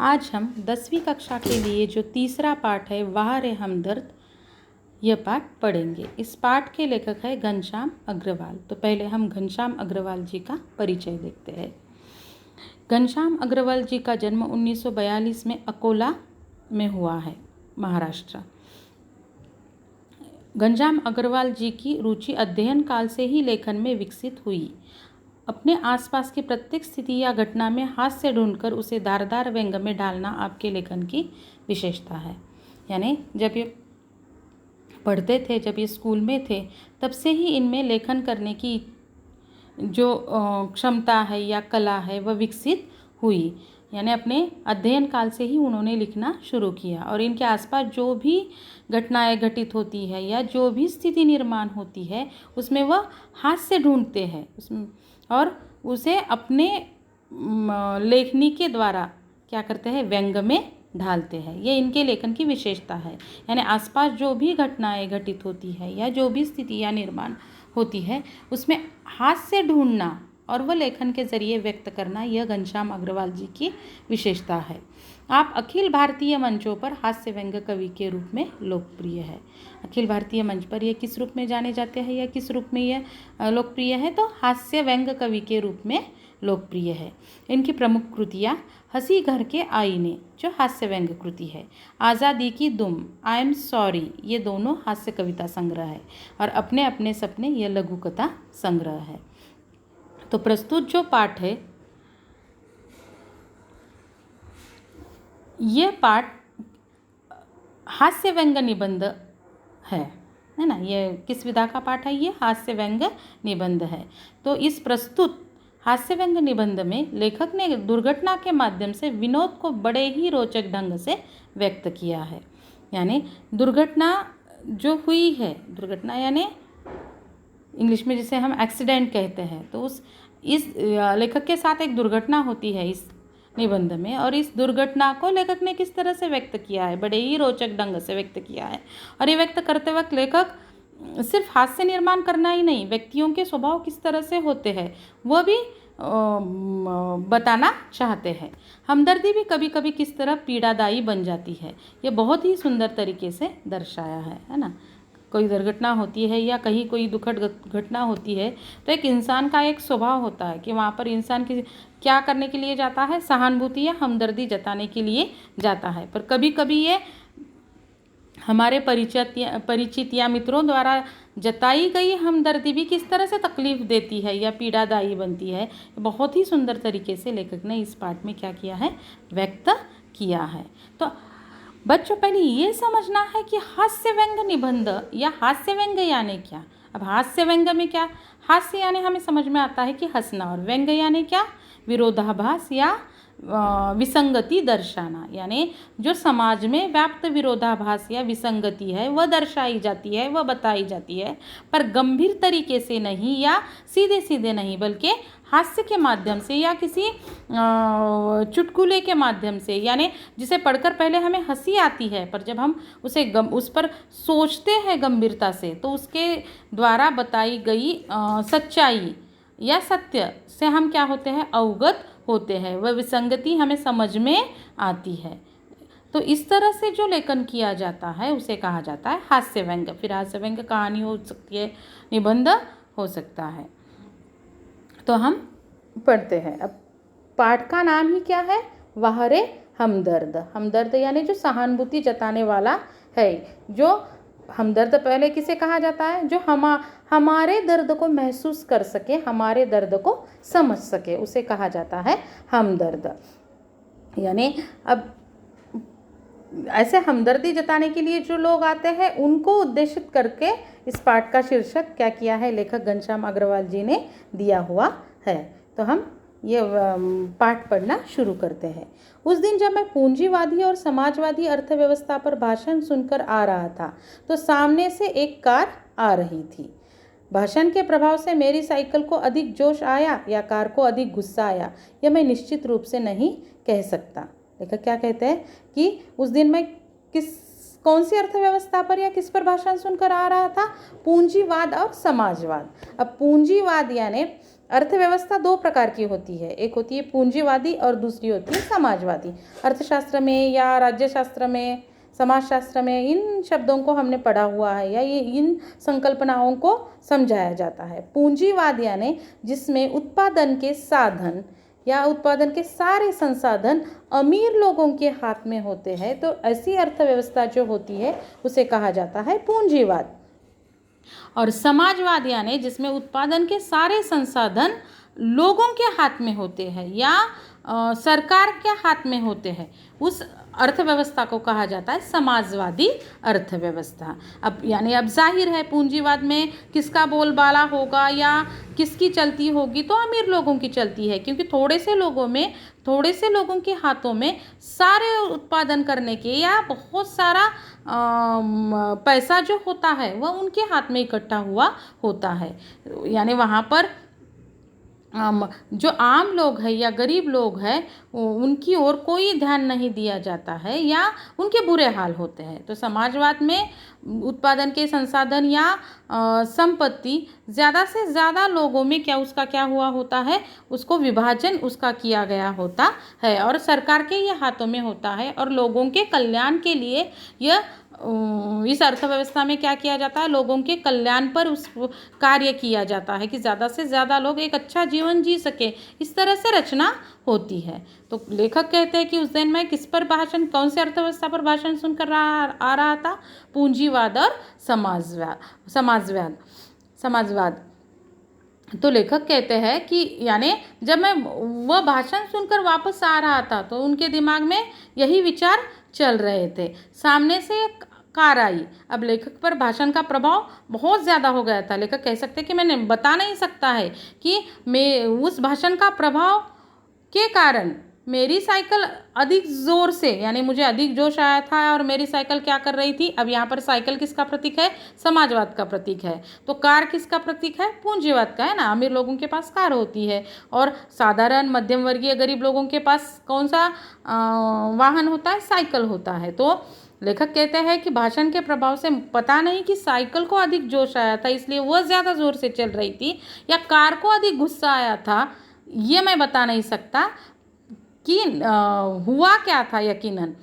आज हम 10वीं कक्षा के लिए जो तीसरा पाठ है वाह रे हमदर्द, यह पाठ पढ़ेंगे। इस पाठ के लेखक है घनश्याम अग्रवाल। तो पहले हम घनश्याम अग्रवाल जी का परिचय देखते हैं। घनश्याम अग्रवाल जी का जन्म 1942 में अकोला में हुआ है, महाराष्ट्र। घनश्याम अग्रवाल जी की रुचि अध्ययन काल से ही लेखन में विकसित हुई। अपने आसपास की प्रत्येक स्थिति या घटना में हास्य ढूंढकर उसे धारदार व्यंग में डालना आपके लेखन की विशेषता है। यानी जब ये पढ़ते थे, जब ये स्कूल में थे, तब से ही इनमें लेखन करने की जो क्षमता है या कला है वह विकसित हुई। यानी अपने अध्ययन काल से ही उन्होंने लिखना शुरू किया और इनके आसपास जो भी घटनाएं घटित होती है या जो भी स्थिति निर्माण होती है उसमें वह हास्य ढूंढते हैं उसमें और उसे अपने लेखनी के द्वारा क्या करते हैं, व्यंग में ढालते हैं। ये इनके लेखन की विशेषता है। यानी आसपास जो भी घटनाएं घटित होती है या जो भी स्थितियाँ निर्माण होती है उसमें हास्य ढूंढना और वह लेखन के जरिए व्यक्त करना, यह घनश्याम अग्रवाल जी की विशेषता है। आप अखिल भारतीय मंचों पर हास्य व्यंग कवि के रूप में लोकप्रिय है। अखिल भारतीय मंच पर ये किस रूप में जाने जाते हैं या किस रूप में यह लोकप्रिय है, तो हास्य व्यंग कवि के रूप में लोकप्रिय है। इनकी प्रमुख कृतियाँ हंसी घर के आईने जो हास्य व्यंग कृति है, आज़ादी की दुम, आई एम सॉरी, ये दोनों हास्य कविता संग्रह है और अपने अपने सपने यह लघु कथा संग्रह है। तो प्रस्तुत जो पाठ है, यह पाठ हास्य व्यंग निबंध है ना। ये किस विधा का पाठ है? ये हास्य व्यंग निबंध है। तो इस प्रस्तुत हास्य व्यंग निबंध में लेखक ने दुर्घटना के माध्यम से विनोद को बड़े ही रोचक ढंग से व्यक्त किया है। यानी दुर्घटना जो हुई है, दुर्घटना यानी इंग्लिश में जिसे हम एक्सीडेंट कहते हैं, तो इस लेखक के साथ एक दुर्घटना होती है इस निबंध में और इस दुर्घटना को लेखक ने किस तरह से व्यक्त किया है, बड़े ही रोचक ढंग से व्यक्त किया है। और ये व्यक्त करते वक्त लेखक सिर्फ हास्य निर्माण करना ही नहीं, व्यक्तियों के स्वभाव किस तरह से होते हैं वह भी बताना चाहते हैं। हमदर्दी भी कभी कभी किस तरह पीड़ादायी बन जाती है, ये बहुत ही सुंदर तरीके से दर्शाया है ना। कोई दुर्घटना होती है या कहीं कोई दुखद घटना होती है तो एक इंसान का एक स्वभाव होता है कि वहाँ पर इंसान की क्या करने के लिए जाता है, सहानुभूति या हमदर्दी जताने के लिए जाता है। पर कभी कभी ये हमारे परिचित या मित्रों द्वारा जताई गई हमदर्दी भी किस तरह से तकलीफ देती है या पीड़ादायी बनती है, बहुत ही सुंदर तरीके से लेखक ने इस पाठ में क्या किया है, व्यक्त किया है। तो बच्चों पहले ये समझना है कि हास्य व्यंग निबंध या हास्य व्यंग यानी क्या। अब हास्य व्यंग में क्या, हास्य यानी हमें समझ में आता है कि हंसना, और व्यंग यानी क्या, विरोधाभास या विसंगति दर्शाना। यानी जो समाज में व्याप्त विरोधाभास या विसंगति है वह दर्शाई जाती है, वह बताई जाती है, पर गंभीर तरीके से नहीं या सीधे सीधे नहीं, बल्कि हास्य के माध्यम से या किसी चुटकुले के माध्यम से। यानी जिसे पढ़कर पहले हमें हंसी आती है, पर जब हम उस पर सोचते हैं गंभीरता से, तो उसके द्वारा बताई गई सच्चाई या सत्य से हम क्या होते हैं, अवगत होते हैं, वह विसंगति हमें समझ में आती है। तो इस तरह से जो लेखन किया जाता है उसे कहा जाता है हास्य व्यंग। फिर हास्य व्यंग कहानी हो सकती है, निबंध हो सकता है। तो हम पढ़ते हैं। अब पाठ का नाम ही क्या है, वाह रे हमदर्द। हमदर्द यानी जो सहानुभूति जताने वाला है। जो हमदर्द पहले किसे कहा जाता है, जो हमारे दर्द को महसूस कर सके, हमारे दर्द को समझ सके, उसे कहा जाता है हमदर्द। यानी अब ऐसे हमदर्दी जताने के लिए जो लोग आते हैं उनको उद्देशित करके इस पाठ का शीर्षक क्या किया है, लेखक घनश्याम अग्रवाल जी ने दिया हुआ है। तो हम ये पाठ पढ़ना शुरू करते हैं। उस दिन जब मैं पूंजीवादी और समाजवादी अर्थव्यवस्था पर भाषण सुनकर आ रहा था तो सामने से एक कार आ रही थी। भाषण के प्रभाव से मेरी साइकिल को अधिक जोश आया या कार को अधिक गुस्सा आया, यह मैं निश्चित रूप से नहीं कह सकता। लेखक क्या कहते हैं कि उस दिन मैं कौन सी अर्थव्यवस्था पर या किस पर भाषण सुनकर आ रहा था, पूंजीवाद और समाजवाद। अब पूंजीवाद यानी अर्थव्यवस्था दो प्रकार की होती है, एक होती है पूंजीवादी और दूसरी होती है समाजवादी। अर्थशास्त्र में या राज्यशास्त्र में, समाजशास्त्र में इन शब्दों को हमने पढ़ा हुआ है या ये इन संकल्पनाओं को समझाया जाता है। पूंजीवाद यानी जिसमें उत्पादन के साधन या उत्पादन के सारे संसाधन अमीर लोगों के हाथ में होते हैं, तो ऐसी अर्थव्यवस्था जो होती है उसे कहा जाता है पूंजीवाद। और समाजवाद यानी जिसमें उत्पादन के सारे संसाधन लोगों के हाथ में होते हैं या सरकार के हाथ में होते हैं, उस अर्थव्यवस्था को कहा जाता है समाजवादी अर्थव्यवस्था। अब यानी अब जाहिर है पूंजीवाद में किसका बोलबाला होगा या किसकी चलती होगी, तो अमीर लोगों की चलती है, क्योंकि थोड़े से लोगों के हाथों में सारे उत्पादन करने के या बहुत सारा पैसा जो होता है वह उनके हाथ में इकट्ठा हुआ होता है। यानी वहाँ पर जो आम लोग हैं या गरीब लोग हैं उनकी ओर कोई ध्यान नहीं दिया जाता है या उनके बुरे हाल होते हैं। तो समाजवाद में उत्पादन के संसाधन या संपत्ति ज़्यादा से ज़्यादा लोगों में क्या हुआ होता है, उसको विभाजन उसका किया गया होता है और सरकार के ये हाथों में होता है और लोगों के कल्याण के लिए यह इस अर्थव्यवस्था में क्या किया जाता है, लोगों के कल्याण पर उस कार्य किया जाता है कि ज़्यादा से ज़्यादा लोग एक अच्छा जीवन जी सके, इस तरह से रचना होती है। तो लेखक कहते हैं कि उस दिन मैं किस पर भाषण, कौन से अर्थव्यवस्था पर भाषण सुनकर आ रहा था, पूंजीवाद और समाजवाद। तो लेखक कहते हैं कि यानी जब मैं वह भाषण सुनकर वापस आ रहा था तो उनके दिमाग में यही विचार चल रहे थे। सामने से एक कार आई। अब लेखक पर भाषण का प्रभाव बहुत ज़्यादा हो गया था। लेखक कह सकते हैं कि मैंने बता नहीं सकता है कि मैं उस भाषण का प्रभाव के कारण मेरी साइकिल अधिक ज़ोर से, यानी मुझे अधिक जोश आया था और मेरी साइकिल क्या कर रही थी। अब यहाँ पर साइकिल किसका प्रतीक है, समाजवाद का प्रतीक है। तो कार किसका प्रतीक है, पूंजीवाद का है ना। अमीर लोगों के पास कार होती है और साधारण मध्यम वर्गीय गरीब लोगों के पास कौन सा वाहन होता है, साइकिल होता है। तो लेखक कहते हैं कि भाषण के प्रभाव से पता नहीं कि साइकिल को अधिक जोश आया था इसलिए वह ज़्यादा ज़ोर से चल रही थी या कार को अधिक गुस्सा आया था, ये मैं बता नहीं सकता कि हुआ क्या था यकीनन।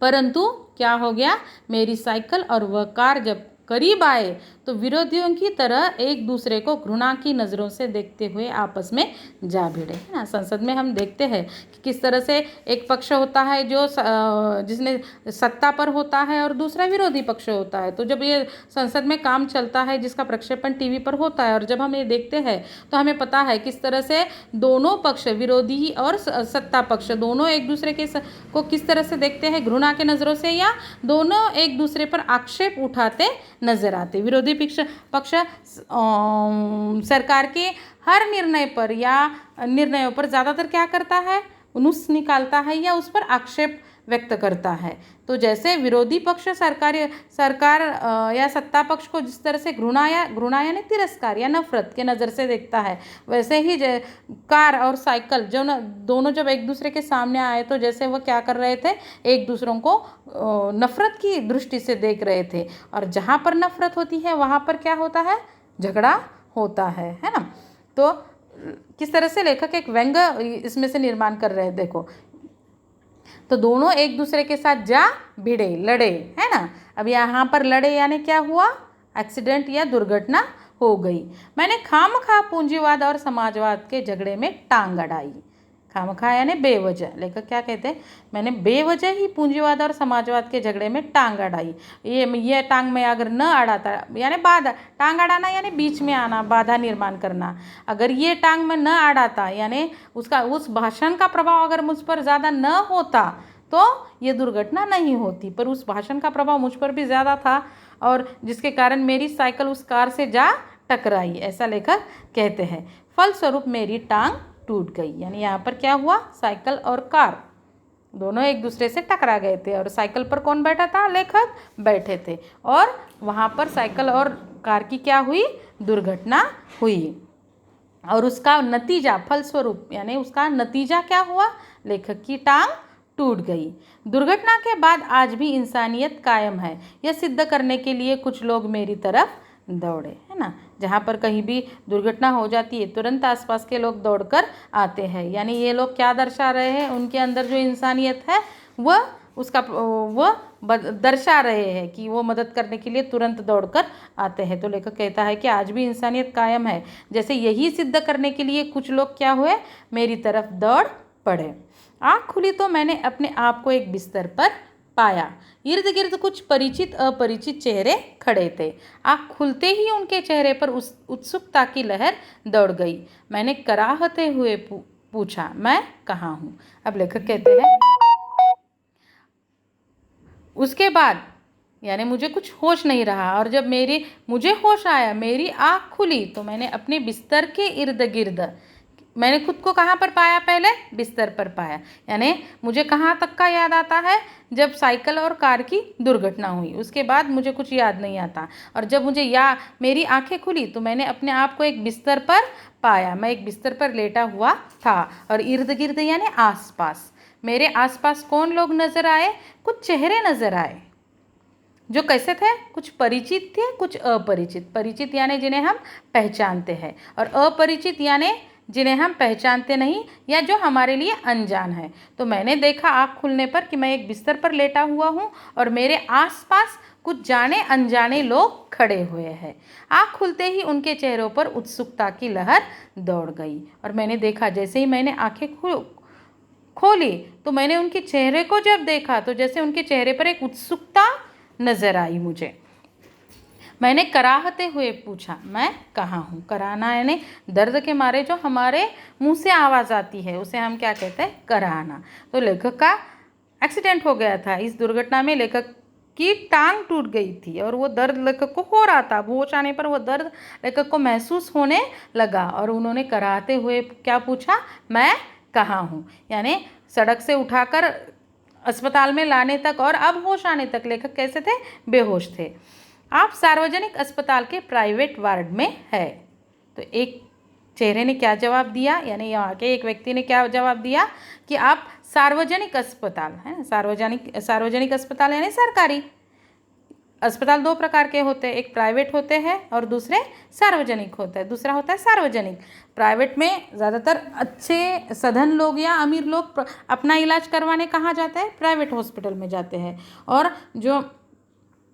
परंतु क्या हो गया, मेरी साइकिल और वह कार जब करीब आए तो विरोधियों की तरह एक दूसरे को घृणा की नज़रों से देखते हुए आपस में जा भिड़े, है ना। संसद में हम देखते हैं कि किस तरह से एक पक्ष होता है जो जिसने सत्ता पर होता है और दूसरा विरोधी पक्ष होता है। तो जब ये संसद में काम चलता है जिसका प्रक्षेपण टीवी पर होता है और जब हम ये देखते हैं तो हमें पता है किस तरह से दोनों पक्ष, विरोधी और सत्ता पक्ष, दोनों एक दूसरे को किस तरह से देखते हैं, घृणा के नज़रों से, या दोनों एक दूसरे पर आक्षेप उठाते नजर आते। विरोधी पक्ष सरकार के हर निर्णय पर या निर्णयों पर ज़्यादातर क्या करता है, नुक्स निकालता है या उस पर आक्षेप व्यक्त करता है। तो जैसे विरोधी पक्ष सरकार या सत्ता पक्ष को जिस तरह से घृणा यानी तिरस्कार या नफरत के नज़र से देखता है, वैसे ही कार और साइकिल दोनों जब एक दूसरे के सामने आए तो जैसे वह क्या कर रहे थे, एक दूसरों को नफरत की दृष्टि से देख रहे थे। और जहाँ पर नफरत होती है वहाँ पर क्या होता है, झगड़ा होता है ना। तो किस तरह से लेखक एक व्यंग्य इसमें से निर्माण कर रहे हैं, देखो। तो दोनों एक दूसरे के साथ जा भिड़े, लड़े, है ना। अब यहाँ पर लड़े यानी क्या हुआ, एक्सीडेंट या दुर्घटना हो गई। मैंने खामखा पूंजीवाद और समाजवाद के झगड़े में टांग अड़ाई। खामखा यानी बेवजह। लेखक क्या कहते हैं, मैंने बेवजह ही पूंजीवाद और समाजवाद के झगड़े में टांग अड़ाई। ये टांग में अगर न अड़ाता, यानी बाधा, टांग अड़ाना यानी बीच में आना, बाधा निर्माण करना। अगर ये टांग में न अड़ाता यानी उस भाषण का प्रभाव अगर मुझ पर ज़्यादा न होता तो ये दुर्घटना नहीं होती। पर उस भाषण का प्रभाव मुझ पर भी ज़्यादा था और जिसके कारण मेरी साइकिल उस कार से जा टकराई, ऐसा लेखक कहते हैं। फलस्वरूप मेरी टांग टूट गई। यानी यहाँ पर क्या हुआ, साइकिल और कार दोनों एक दूसरे से टकरा गए थे और साइकिल पर कौन बैठा था, लेखक बैठे थे और वहाँ पर साइकिल और कार की क्या हुई, दुर्घटना हुई। और उसका नतीजा, फलस्वरूप यानी उसका नतीजा क्या हुआ, लेखक की टांग टूट गई। दुर्घटना के बाद आज भी इंसानियत कायम है, यह सिद्ध करने के लिए कुछ लोग मेरी तरफ दौड़े, है ना। जहाँ पर कहीं भी दुर्घटना हो जाती है तुरंत आसपास के लोग दौड़कर आते हैं। यानी ये लोग क्या दर्शा रहे हैं, उनके अंदर जो इंसानियत है वह दर्शा रहे हैं कि वो मदद करने के लिए तुरंत दौड़कर आते हैं। तो लेखक कहता है कि आज भी इंसानियत कायम है। जैसे यही सिद्ध करने के लिए कुछ लोग क्या हुए, मेरी तरफ दौड़ पड़े। आँख खुली तो मैंने अपने आप को एक बिस्तर पर पाया। इर्द गिर्द कुछ परिचित अपरिचित चेहरे खड़े थे। आँख खुलते ही उनके चेहरे पर उत्सुकता की लहर दौड़ गई। मैंने कराहते हुए पूछा, मैं कहाँ हूँ। अब लेखक कहते हैं उसके बाद यानी मुझे कुछ होश नहीं रहा, और जब मुझे होश आया, मेरी आँख खुली तो मैंने अपने बिस्तर के इर्द गिर्द, मैंने खुद को कहाँ पर पाया, पहले बिस्तर पर पाया। यानी मुझे कहाँ तक का याद आता है, जब साइकिल और कार की दुर्घटना हुई उसके बाद मुझे कुछ याद नहीं आता। और जब मेरी आंखें खुली तो मैंने अपने आप को एक बिस्तर पर पाया। मैं एक बिस्तर पर लेटा हुआ था और इर्द गिर्द यानी आसपास, मेरे आसपास कौन लोग नजर आए, कुछ चेहरे नजर आए जो कैसे थे, कुछ परिचित थे कुछ अपरिचित। परिचित यानी जिन्हें हम पहचानते हैं, और अपरिचित यानी जिन्हें हम पहचानते नहीं या जो हमारे लिए अनजान है। तो मैंने देखा आँख खुलने पर कि मैं एक बिस्तर पर लेटा हुआ हूँ और मेरे आसपास कुछ जाने अनजाने लोग खड़े हुए हैं। आँख खुलते ही उनके चेहरों पर उत्सुकता की लहर दौड़ गई और मैंने देखा, जैसे ही मैंने आँखें खोली तो मैंने उनके चेहरे को जब देखा तो जैसे उनके चेहरे पर एक उत्सुकता नजर आई मुझे। मैंने कराहते हुए पूछा, मैं कहाँ हूँ। कराहना यानी दर्द के मारे जो हमारे मुंह से आवाज़ आती है उसे हम क्या कहते हैं, कराहना। तो लेखक का एक्सीडेंट हो गया था। इस दुर्घटना में लेखक की टांग टूट गई थी और वो दर्द लेखक को हो रहा था। होश आने पर वो दर्द लेखक को महसूस होने लगा और उन्होंने कराहते हुए क्या पूछा, मैं कहाँ हूँ। यानी सड़क से उठाकर अस्पताल में लाने तक और अब होश आने तक लेखक कैसे थे, बेहोश थे। आप सार्वजनिक अस्पताल के प्राइवेट वार्ड में है। तो एक चेहरे ने क्या जवाब दिया, यानी यहाँ के एक व्यक्ति ने क्या जवाब दिया कि आप सार्वजनिक अस्पताल है। सार्वजनिक अस्पताल यानी सरकारी अस्पताल दो प्रकार के होते हैं, एक प्राइवेट होते हैं और दूसरे सार्वजनिक होते हैं। दूसरा होता है सार्वजनिक। प्राइवेट में ज़्यादातर अच्छे सधन लोग या अमीर लोग अपना इलाज करवाने कहाँ जाते हैं, प्राइवेट हॉस्पिटल में जाते हैं, और जो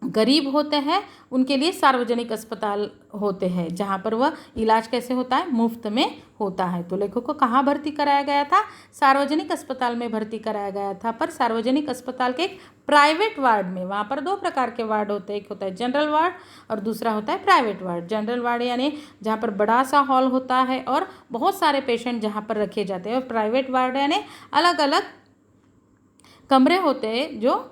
गरीब होते हैं उनके लिए सार्वजनिक अस्पताल होते हैं जहाँ पर वह इलाज कैसे होता है, मुफ्त में होता है। तो लेखक को कहाँ भर्ती कराया गया था, सार्वजनिक अस्पताल में भर्ती कराया गया था। पर सार्वजनिक अस्पताल के एक प्राइवेट वार्ड में, वहाँ पर दो प्रकार के वार्ड होते हैं, एक होता है जनरल वार्ड और दूसरा होता है प्राइवेट वार्ड। जनरल वार्ड यानी जहाँ पर बड़ा सा हॉल होता है और बहुत सारे पेशेंट जहाँ पर रखे जाते हैं, और प्राइवेट वार्ड यानी अलग अलग कमरे होते हैं जो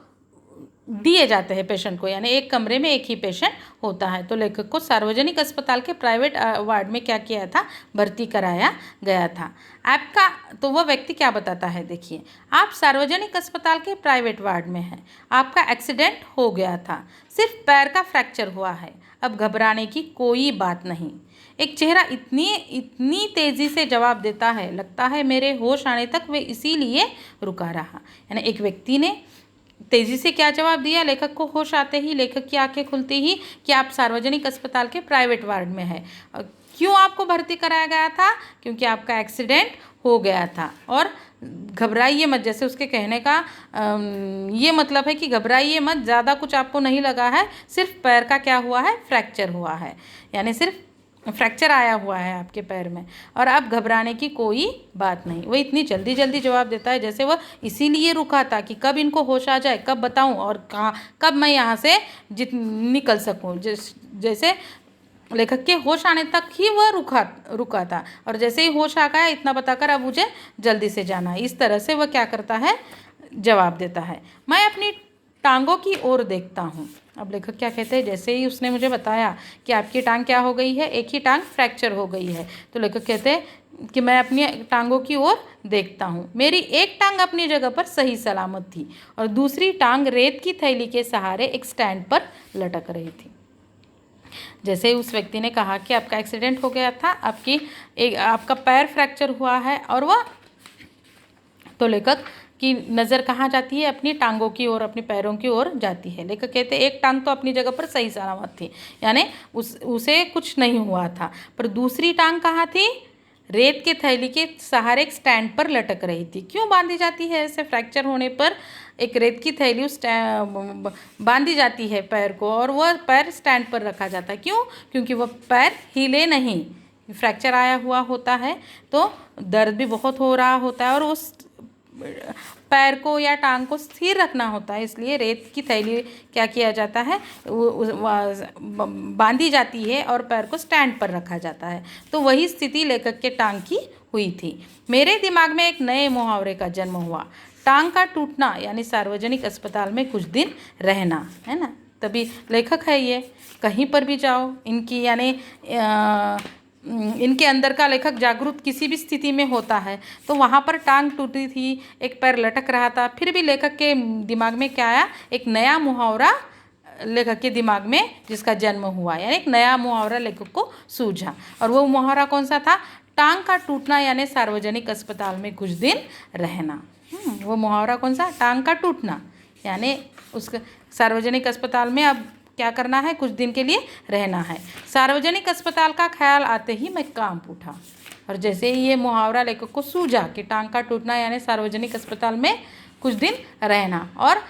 दिए जाते हैं पेशेंट को, यानी एक कमरे में एक ही पेशेंट होता है। तो लेखक को सार्वजनिक अस्पताल के प्राइवेट वार्ड में क्या किया था, भर्ती कराया गया था। आपका तो वह व्यक्ति क्या बताता है, देखिए, आप सार्वजनिक अस्पताल के प्राइवेट वार्ड में हैं, आपका एक्सीडेंट हो गया था, सिर्फ पैर का फ्रैक्चर हुआ है, अब घबराने की कोई बात नहीं। एक चेहरा इतनी तेज़ी से जवाब देता है, लगता है मेरे होश आने तक वे इसीलिए रुका रहा। यानी एक व्यक्ति ने तेज़ी से क्या जवाब दिया, लेखक को होश आते ही, लेखक की आंखें खुलती ही, कि आप सार्वजनिक अस्पताल के प्राइवेट वार्ड में है। क्यों आपको भर्ती कराया गया था, क्योंकि आपका एक्सीडेंट हो गया था और घबराइए मत। जैसे उसके कहने का ये मतलब है कि घबराइए मत, ज़्यादा कुछ आपको नहीं लगा है, सिर्फ पैर का क्या हुआ है, फ्रैक्चर हुआ है, यानी सिर्फ फ्रैक्चर आया हुआ है आपके पैर में, और अब घबराने की कोई बात नहीं। वो इतनी जल्दी जल्दी जवाब देता है जैसे वह इसीलिए रुका था कि कब इनको होश आ जाए, कब बताऊं और कहाँ, कब मैं यहाँ से निकल सकूं। जैसे लेखक के होश आने तक ही वह रुका था, और जैसे ही होश आ गया इतना बताकर अब मुझे जल्दी से जाना है, इस तरह से वह क्या करता है, जवाब देता है। मैं अपनी टांगों की ओर देखता हूँ। अब लेखक क्या कहते हैं, जैसे ही उसने मुझे बताया कि आपकी टांग क्या हो गई है, एक ही टांग फ्रैक्चर हो गई है, तो लेखक कहते हैं कि मैं अपनी टांगों की ओर देखता हूँ। मेरी एक टांग अपनी जगह पर सही सलामत थी और दूसरी टांग रेत की थैली के सहारे एक स्टैंड पर लटक रही थी। जैसे ही उस व्यक्ति ने कहा कि आपका एक्सीडेंट हो गया था, आपका पैर फ्रैक्चर हुआ है, और वह तो लेखक की नज़र कहाँ जाती है? अपनी टांगों की ओर, अपने पैरों की ओर जाती है। लेखक कहते हैं एक टांग तो अपनी जगह पर सही सलामत थी, यानी उसे कुछ नहीं हुआ था, पर दूसरी टांग कहाँ थी? रेत के थैली के सहारे एक स्टैंड पर लटक रही थी। क्यों बांधी जाती है ऐसे? फ्रैक्चर होने पर एक रेत की थैली उस बांधी जाती है पैर को, और वह पैर स्टैंड पर रखा जाता है। क्यों? क्योंकि वह पैर हिले नहीं, फ्रैक्चर आया हुआ होता है तो दर्द भी बहुत हो रहा होता है, और उस पैर को या टांग को स्थिर रखना होता है, इसलिए रेत की थैली क्या किया जाता है? बांधी जाती है और पैर को स्टैंड पर रखा जाता है। तो वही स्थिति लेखक के टांग की हुई थी। मेरे दिमाग में एक नए मुहावरे का जन्म हुआ, टांग का टूटना यानी सार्वजनिक अस्पताल में कुछ दिन रहना, है ना। तभी लेखक है ये, कहीं पर भी जाओ इनकी यानी इनके अंदर का लेखक जागरूक किसी भी स्थिति में होता है, तो वहाँ पर टांग टूटी थी, एक पैर लटक रहा था, फिर भी लेखक के दिमाग में क्या आया? एक नया मुहावरा लेखक के दिमाग में जिसका जन्म हुआ, यानी एक नया मुहावरा लेखक को सूझा। और वो मुहावरा कौन सा था? टांग का टूटना यानी सार्वजनिक अस्पताल में कुछ दिन रहना। वो मुहावरा कौन सा? टांग का टूटना यानी उस सार्वजनिक अस्पताल में अब क्या करना है? कुछ दिन के लिए रहना है। सार्वजनिक अस्पताल का ख्याल आते ही मैं कांप उठा, और जैसे ही ये मुहावरा लेखक को सूझा कि टांग का टूटना यानी सार्वजनिक अस्पताल में कुछ दिन रहना, और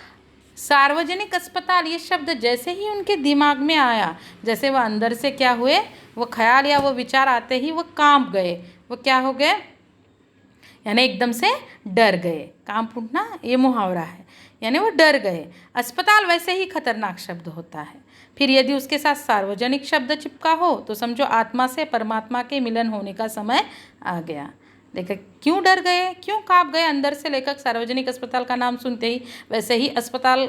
सार्वजनिक अस्पताल ये शब्द जैसे ही उनके दिमाग में आया, जैसे वह अंदर से क्या हुए, वो ख्याल या वो विचार आते ही वो कांप गए। वो क्या हो गए? यानी एकदम से डर गए। कांप उठना ये मुहावरा है, यानी वो डर गए। अस्पताल वैसे ही खतरनाक शब्द होता है, फिर यदि उसके साथ सार्वजनिक शब्द चिपका हो तो समझो आत्मा से परमात्मा के मिलन होने का समय आ गया। लेखक क्यों डर गए, क्यों कांप गए अंदर से? लेखक सार्वजनिक अस्पताल का नाम सुनते ही, वैसे ही अस्पताल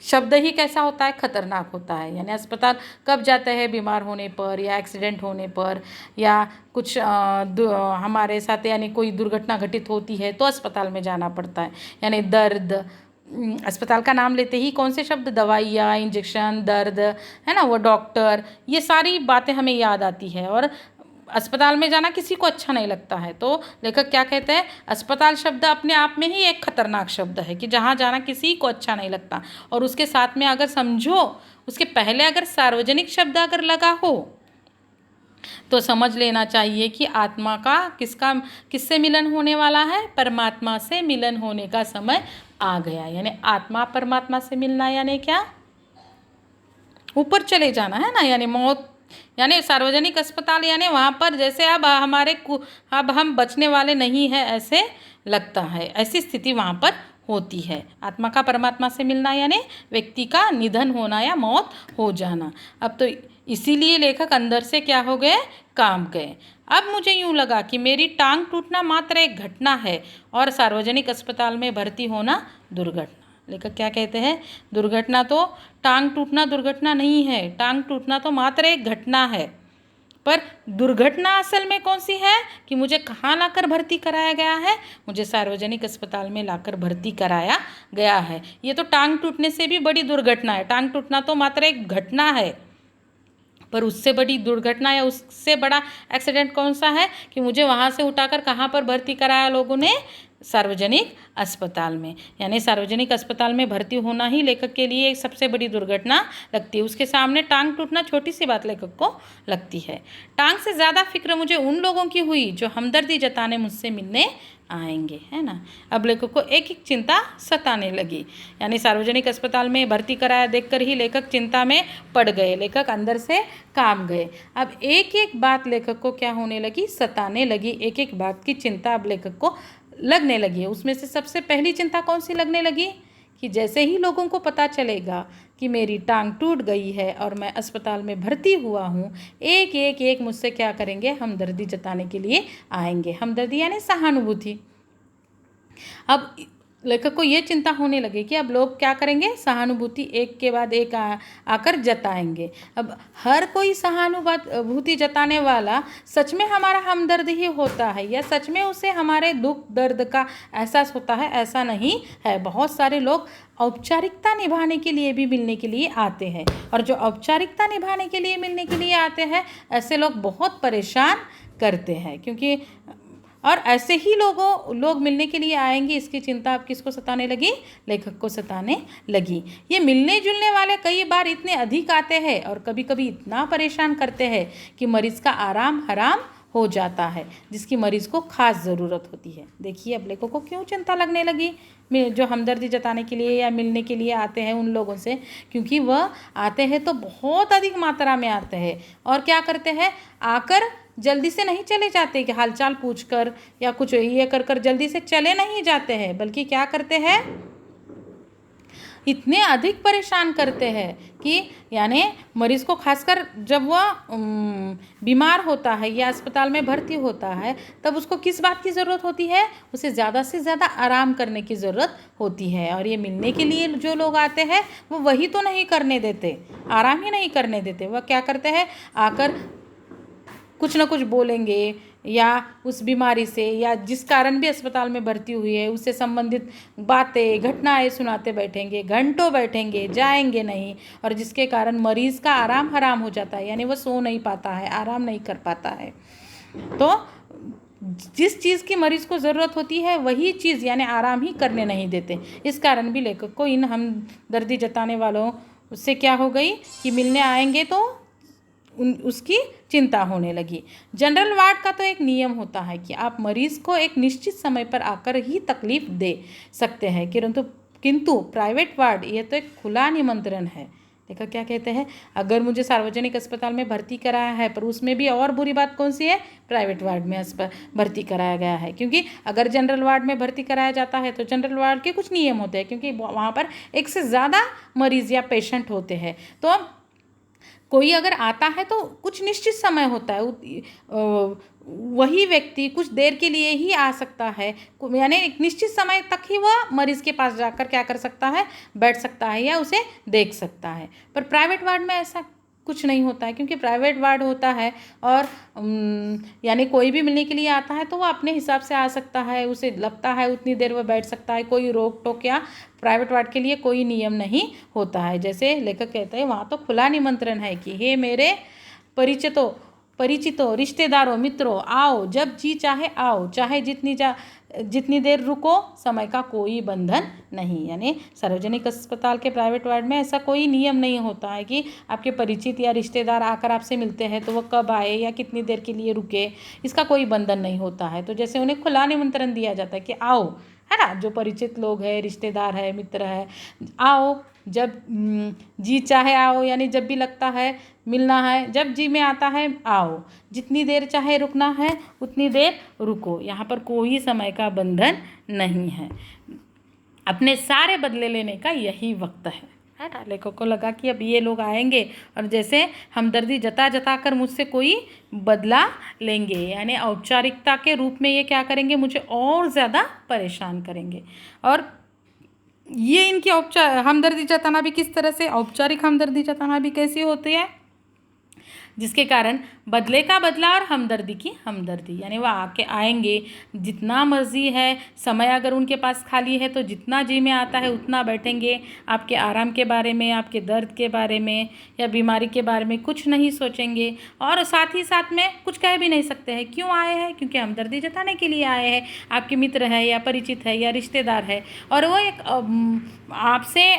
शब्द ही कैसा होता है? खतरनाक होता है। यानी अस्पताल कब जाते हैं? बीमार होने पर या एक्सीडेंट होने पर, या कुछ हमारे साथ यानी कोई दुर्घटना घटित होती है तो अस्पताल में जाना पड़ता है। यानी दर्द, अस्पताल का नाम लेते ही कौन से शब्द? दवाइयाँ, इंजेक्शन, दर्द, है ना, वो डॉक्टर, ये सारी बातें हमें याद आती है, और अस्पताल में जाना किसी को अच्छा नहीं लगता है। तो लेखक क्या कहते हैं? अस्पताल शब्द अपने आप में ही एक खतरनाक शब्द है कि जहाँ जाना किसी को अच्छा नहीं लगता, और उसके साथ में अगर समझो उसके पहले अगर सार्वजनिक शब्द अगर लगा हो तो समझ लेना चाहिए कि आत्मा का किससे मिलन होने वाला है? परमात्मा से मिलन होने का समय आ गया। यानी आत्मा परमात्मा से मिलना यानी क्या? ऊपर चले जाना, है ना, यानी मौत, यानी सार्वजनिक अस्पताल यानी वहाँ पर जैसे अब अब हम बचने वाले नहीं हैं ऐसे लगता है, ऐसी स्थिति वहाँ पर होती है। आत्मा का परमात्मा से मिलना यानी व्यक्ति का निधन होना या मौत हो जाना। अब तो इसीलिए लेखक अंदर से क्या हो गए? कांप गए। अब मुझे यूँ लगा कि मेरी टांग टूटना मात्र एक घटना है और सार्वजनिक अस्पताल में भर्ती होना दुर्घटना। लेखक क्या कहते हैं? दुर्घटना तो, टांग टूटना दुर्घटना नहीं है, टांग टूटना तो मात्र एक घटना है, पर दुर्घटना असल में कौन सी है कि मुझे कहाँ लाकर भर्ती कराया गया है? मुझे सार्वजनिक अस्पताल में लाकर भर्ती कराया गया है। ये तो टांग टूटने से भी बड़ी दुर्घटना है। टांग टूटना तो मात्र एक घटना है, पर उससे बड़ी दुर्घटना या उससे बड़ा एक्सीडेंट कौन सा है कि मुझे वहाँ से उठाकर कहाँ पर भर्ती कराया लोगों ने? सार्वजनिक अस्पताल में। यानी सार्वजनिक अस्पताल में भर्ती होना ही लेखक के लिए एक सबसे बड़ी दुर्घटना लगती है। उसके सामने टांग टूटना छोटी सी बात लेखक को लगती है। टांग से ज़्यादा फिक्र मुझे उन लोगों की हुई जो हमदर्दी जताने मुझसे मिलने आएंगे, है ना। अब लेखक को एक एक चिंता सताने लगी, यानी सार्वजनिक अस्पताल में भर्ती कराया देखकर ही लेखक चिंता में पड़ गए, लेखक अंदर से कांप गए। अब एक एक बात लेखक को क्या होने लगी? सताने लगी। एक एक बात की चिंता अब लेखक को लगने लगी है। उसमें से सबसे पहली चिंता कौन सी लगने लगी कि जैसे ही लोगों को पता चलेगा कि मेरी टांग टूट गई है और मैं अस्पताल में भर्ती हुआ हूँ, एक एक एक मुझसे क्या करेंगे? हमदर्दी जताने के लिए आएंगे। हमदर्दी यानी सहानुभूति। अब लेखक को ये चिंता होने लगी कि अब लोग क्या करेंगे? सहानुभूति एक के बाद एक आकर जताएंगे। अब हर कोई सहानुभूति जताने वाला सच में हमारा हमदर्द ही होता है या सच में उसे हमारे दुख दर्द का एहसास होता है? ऐसा नहीं है। बहुत सारे लोग औपचारिकता निभाने के लिए भी मिलने के लिए आते हैं, और जो औपचारिकता निभाने के लिए मिलने के लिए आते हैं ऐसे लोग बहुत परेशान करते हैं, क्योंकि और ऐसे ही लोग मिलने के लिए आएंगे, इसकी चिंता अब किसको सताने लगी? लेखक को सताने लगी। ये मिलने जुलने वाले कई बार इतने अधिक आते हैं और कभी कभी इतना परेशान करते हैं कि मरीज का आराम हराम हो जाता है, जिसकी मरीज को खास ज़रूरत होती है। देखिए अब लेखक को क्यों चिंता लगने लगी जो हमदर्दी जताने के लिए या मिलने के लिए आते हैं उन लोगों से, क्योंकि वह आते हैं तो बहुत अधिक मात्रा में आते हैं और क्या करते हैं, आकर जल्दी से नहीं चले जाते कि हालचाल पूछकर या कुछ ये कर जल्दी से चले नहीं जाते हैं, बल्कि क्या करते हैं, इतने अधिक परेशान करते हैं कि यानी मरीज को खासकर जब वह बीमार होता है या अस्पताल में भर्ती होता है तब उसको किस बात की ज़रूरत होती है, उसे ज़्यादा से ज़्यादा आराम करने की ज़रूरत होती है। और ये मिलने के लिए जो लोग आते हैं वो वही तो नहीं करने देते, आराम ही नहीं करने देते, वह क्या करते हैं, आकर कुछ ना कुछ बोलेंगे या उस बीमारी से या जिस कारण भी अस्पताल में भर्ती हुई है उससे संबंधित बातें घटनाएं सुनाते बैठेंगे, घंटों बैठेंगे, जाएंगे नहीं, और जिसके कारण मरीज़ का आराम हराम हो जाता है, यानी वह सो नहीं पाता है, आराम नहीं कर पाता है। तो जिस चीज़ की मरीज़ को ज़रूरत होती है वही चीज़ यानी आराम ही करने नहीं देते। इस कारण भी लेखक को इन हमदर्दी जताने वालों से क्या हो गई कि मिलने आएंगे तो उसकी चिंता होने लगी। जनरल वार्ड का तो एक नियम होता है कि आप मरीज़ को एक निश्चित समय पर आकर ही तकलीफ़ दे सकते हैं, किंतु प्राइवेट वार्ड ये तो एक खुला निमंत्रण है। देखा क्या कहते हैं, अगर मुझे सार्वजनिक अस्पताल में भर्ती कराया है, पर उसमें भी और बुरी बात कौन सी है, प्राइवेट वार्ड में भर्ती कराया गया है, क्योंकि अगर जनरल वार्ड में भर्ती कराया जाता है तो जनरल वार्ड के कुछ नियम होते हैं, क्योंकि वहाँ पर एक से ज़्यादा मरीज़ या पेशेंट होते हैं। तो कोई अगर आता है तो कुछ निश्चित समय होता है, वही व्यक्ति कुछ देर के लिए ही आ सकता है, यानी एक निश्चित समय तक ही वह मरीज़ के पास जाकर क्या कर सकता है, बैठ सकता है या उसे देख सकता है। पर प्राइवेट वार्ड में ऐसा कुछ नहीं होता है, क्योंकि प्राइवेट वार्ड होता है और यानी कोई भी मिलने के लिए आता है तो वह अपने हिसाब से आ सकता है, उसे लगता है उतनी देर वह बैठ सकता है, कोई रोक टोक या प्राइवेट वार्ड के लिए कोई नियम नहीं होता है। जैसे लेखक कहते हैं वहाँ तो खुला निमंत्रण है कि हे मेरे परिचितों, रिश्तेदारों, मित्रों, आओ, जब जी चाहे आओ, चाहे जितनी देर रुको, समय का कोई बंधन नहीं। यानी सार्वजनिक अस्पताल के प्राइवेट वार्ड में ऐसा कोई नियम नहीं होता है कि आपके परिचित या रिश्तेदार आकर आपसे मिलते हैं तो वह कब आए या कितनी देर के लिए रुके, इसका कोई बंधन नहीं होता है। तो जैसे उन्हें खुला निमंत्रण दिया जाता है कि आओ, है ना, जो परिचित लोग हैं, रिश्तेदार है, मित्र है, आओ, जब जी चाहे आओ, यानी जब भी लगता है मिलना है, जब जी में आता है आओ, जितनी देर चाहे रुकना है उतनी देर रुको, यहाँ पर कोई समय का बंधन नहीं है। अपने सारे बदले लेने का यही वक्त है ना। लेखक को लगा कि अब ये लोग आएंगे और जैसे हमदर्दी जता कर मुझसे कोई बदला लेंगे, यानी औपचारिकता के रूप में ये क्या करेंगे, मुझे और ज़्यादा परेशान करेंगे। और ये इनकी हमदर्दी जताना भी किस तरह से, औपचारिक हमदर्दी जताना भी कैसी होती है, जिसके कारण बदले का बदला और हमदर्दी की हमदर्दी, यानी वह आएंगे, जितना मर्जी है, समय अगर उनके पास खाली है तो जितना जी में आता है उतना बैठेंगे, आपके आराम के बारे में, आपके दर्द के बारे में या बीमारी के बारे में कुछ नहीं सोचेंगे, और साथ ही साथ में कुछ कह भी नहीं सकते हैं। क्यों आए हैं, क्योंकि हमदर्दी जताने के लिए आए हैं, आपके मित्र है या परिचित है या रिश्तेदार है, और वो एक आपसे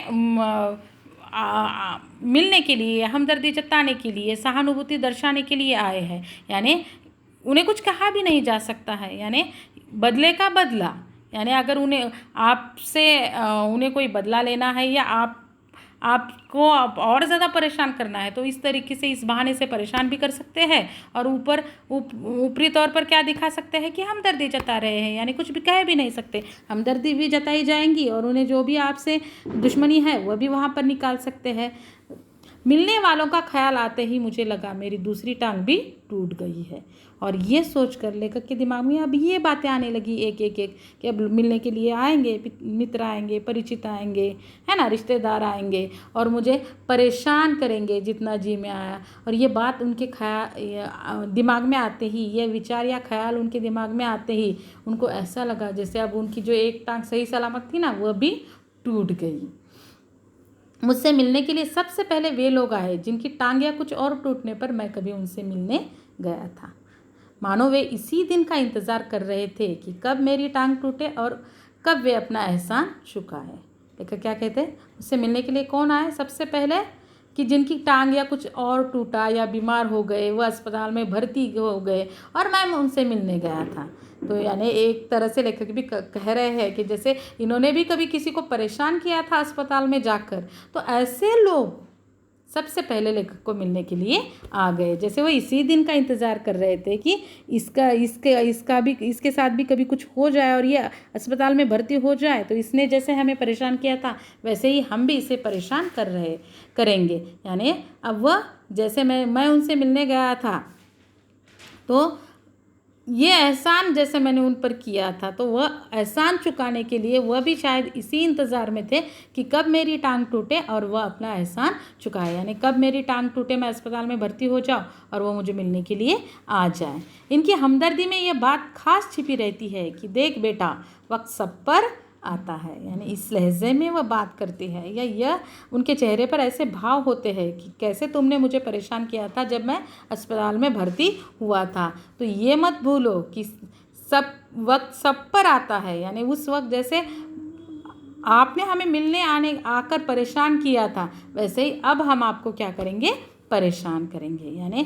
मिलने के लिए, हमदर्दी जताने के लिए, सहानुभूति दर्शाने के लिए आए हैं, यानी उन्हें कुछ कहा भी नहीं जा सकता है, यानी बदले का बदला, यानी अगर उन्हें आपसे उन्हें कोई बदला लेना है या आपको और ज़्यादा परेशान करना है तो इस तरीके से, इस बहाने से परेशान भी कर सकते हैं और ऊपरी तौर पर क्या दिखा सकते हैं कि हमदर्दी जता रहे हैं, यानी कुछ भी कह भी नहीं सकते, हमदर्दी भी जताई जाएंगी और उन्हें जो भी आपसे दुश्मनी है वह भी वहाँ पर निकाल सकते हैं। मिलने वालों का ख्याल आते ही मुझे लगा मेरी दूसरी टांग भी टूट गई है, और ये सोचकर लेखक के दिमाग में अब ये बातें आने लगी एक कि अब मिलने के लिए आएंगे, मित्र आएंगे, परिचित आएंगे, है ना, रिश्तेदार आएंगे और मुझे परेशान करेंगे जितना जी में आया। और ये बात उनके दिमाग में आते ही, ये विचार या ख्याल उनके दिमाग में आते ही उनको ऐसा लगा जैसे अब उनकी जो एक टांग सही सलामत थी ना वह भी टूट गई। मुझसे मिलने के लिए सबसे पहले वे लोग आए जिनकी टांग या कुछ और टूटने पर मैं कभी उनसे मिलने गया था। मानो वे इसी दिन का इंतज़ार कर रहे थे कि कब मेरी टांग टूटे और कब वे अपना एहसान चुकाए। लेखक क्या कहते हैं, उससे मिलने के लिए कौन आए सबसे पहले, कि जिनकी टांग या कुछ और टूटा या बीमार हो गए, वो अस्पताल में भर्ती हो गए और मैं उनसे मिलने गया था। तो यानी एक तरह से लेखक भी कह रहे हैं कि जैसे इन्होंने भी कभी किसी को परेशान किया था अस्पताल में जाकर, तो ऐसे लोग सबसे पहले लेखक को मिलने के लिए आ गए। जैसे वो इसी दिन का इंतज़ार कर रहे थे कि इसके साथ भी कभी कुछ हो जाए और ये अस्पताल में भर्ती हो जाए, तो इसने जैसे हमें परेशान किया था वैसे ही हम भी इसे परेशान करेंगे। यानी अब वह जैसे मैं उनसे मिलने गया था, तो ये एहसान जैसे मैंने उन पर किया था, तो वह एहसान चुकाने के लिए वह भी शायद इसी इंतज़ार में थे कि कब मेरी टांग टूटे और वह अपना एहसान चुकाए। यानी कब मेरी टांग टूटे, मैं अस्पताल में भर्ती हो जाऊँ और वो मुझे मिलने के लिए आ जाए। इनकी हमदर्दी में यह बात खास छिपी रहती है कि देख बेटा, वक्त सब पर आता है। यानी इस लहजे में वह बात करती है, या यह उनके चेहरे पर ऐसे भाव होते हैं कि कैसे तुमने मुझे परेशान किया था जब मैं अस्पताल में भर्ती हुआ था, तो ये मत भूलो कि वक्त सब पर आता है। यानी उस वक्त जैसे आपने हमें मिलने आकर परेशान किया था, वैसे ही अब हम आपको क्या करेंगे, परेशान करेंगे। यानी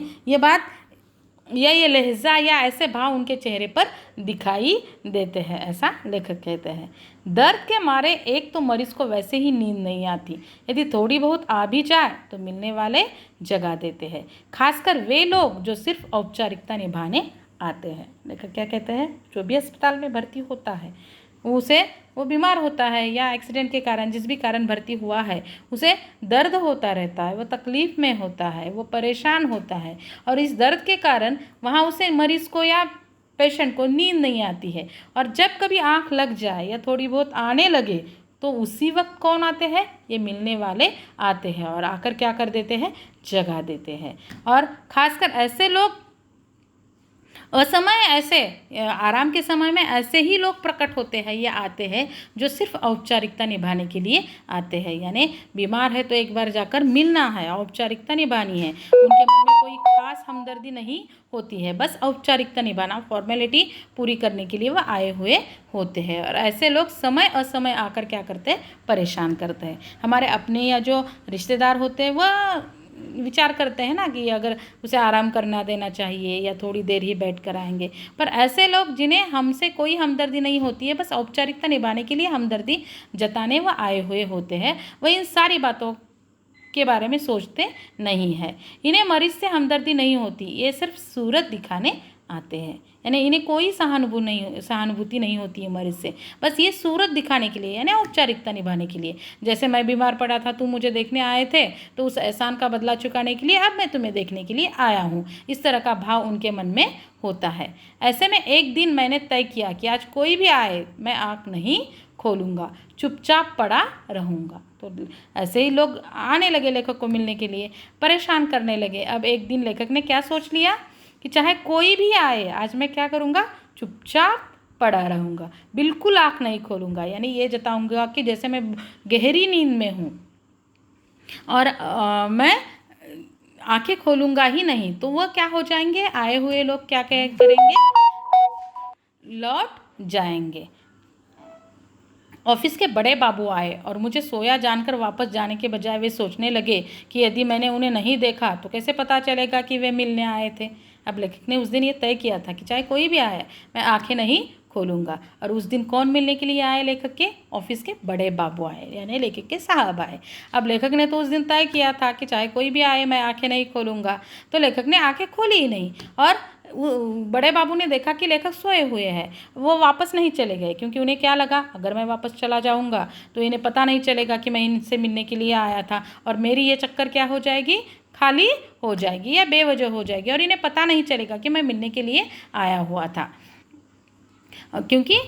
ये लहजा या ऐसे भाव उनके चेहरे पर दिखाई देते हैं, ऐसा लेखक कहते हैं। दर्द के मारे एक तो मरीज को वैसे ही नींद नहीं आती, यदि थोड़ी बहुत आ भी जाए तो मिलने वाले जगा देते हैं, खासकर वे लोग जो सिर्फ औपचारिकता निभाने आते हैं। लेखक क्या कहते हैं, जो भी अस्पताल में भर्ती होता है वो बीमार होता है या एक्सीडेंट के कारण जिस भी कारण भर्ती हुआ है, उसे दर्द होता रहता है, वो तकलीफ़ में होता है, वो परेशान होता है, और इस दर्द के कारण वहाँ उसे मरीज़ को या पेशेंट को नींद नहीं आती है। और जब कभी आँख लग जाए या थोड़ी बहुत आने लगे, तो उसी वक्त कौन आते हैं, ये मिलने वाले आते हैं और आकर क्या कर देते हैं, जगा देते हैं। और ख़ासकर ऐसे लोग असमय ऐसे आराम के समय में ऐसे ही लोग प्रकट होते हैं या आते हैं जो सिर्फ औपचारिकता निभाने के लिए आते हैं। यानी बीमार है तो एक बार जाकर मिलना है, औपचारिकता निभानी है, उनके मन में कोई खास हमदर्दी नहीं होती है, बस औपचारिकता निभाना, फॉर्मेलिटी पूरी करने के लिए वह आए हुए होते हैं। और ऐसे लोग समय असमय आकर क्या करते हैं, परेशान करते हैं। हमारे अपने या जो रिश्तेदार होते हैं वह विचार करते हैं ना कि अगर उसे आराम करना देना चाहिए या थोड़ी देर ही बैठ कर आएंगे, पर ऐसे लोग जिन्हें हमसे कोई हमदर्दी नहीं होती है, बस औपचारिकता निभाने के लिए हमदर्दी जताने वह आए हुए होते हैं, वह इन सारी बातों के बारे में सोचते नहीं है। इन्हें मरीज से हमदर्दी नहीं होती, ये सिर्फ सूरत दिखाने आते हैं। यानी इन्हें कोई सहानुभूति नहीं होती है मरीज से, बस ये सूरत दिखाने के लिए, यानी औपचारिकता निभाने के लिए। जैसे मैं बीमार पड़ा था, तुम मुझे देखने आए थे, तो उस एहसान का बदला चुकाने के लिए अब मैं तुम्हें देखने के लिए आया हूँ, इस तरह का भाव उनके मन में होता है। ऐसे में एक दिन मैंने तय किया कि आज कोई भी आए मैं आँख नहीं खोलूँगा, चुपचाप पड़ा रहूँगा। तो ऐसे ही लोग आने लगे लेखक को मिलने के लिए, परेशान करने लगे। अब एक दिन लेखक ने क्या सोच लिया कि चाहे कोई भी आए, आज मैं क्या करूँगा, चुपचाप पड़ा रहूँगा, बिल्कुल आँख नहीं खोलूँगा। यानी ये जताऊँगा कि जैसे मैं गहरी नींद में हूँ और मैं आंखें खोलूँगा ही नहीं। तो वह क्या हो जाएंगे, आए हुए लोग क्या करेंगे, लौट जाएंगे। ऑफिस के बड़े बाबू आए और मुझे सोया जानकर वापस जाने के बजाय वे सोचने लगे कि यदि मैंने उन्हें नहीं देखा तो कैसे पता चलेगा कि वे मिलने आए थे। अब लेखक ने उस दिन ये तय किया था कि चाहे कोई भी आए मैं आंखें नहीं खोलूँगा। और उस दिन कौन मिलने के लिए आए, लेखक के ऑफिस के बड़े बाबू आए, यानी लेखक के साहब आए। अब लेखक ने तो उस दिन तय किया था कि चाहे कोई भी आए मैं आंखें नहीं खोलूँगा, तो लेखक ने आंखें खोली ही नहीं। और बड़े बाबू ने देखा कि लेखक सोए हुए हैं, वो वापस नहीं चले गए, क्योंकि उन्हें क्या लगा, अगर मैं वापस चला जाऊंगा तो इन्हें पता नहीं चलेगा कि मैं इनसे मिलने के लिए आया था, और मेरी ये चक्कर क्या हो जाएगी, खाली हो जाएगी या बेवजह हो जाएगी, और इन्हें पता नहीं चलेगा कि मैं मिलने के लिए आया हुआ था, क्योंकि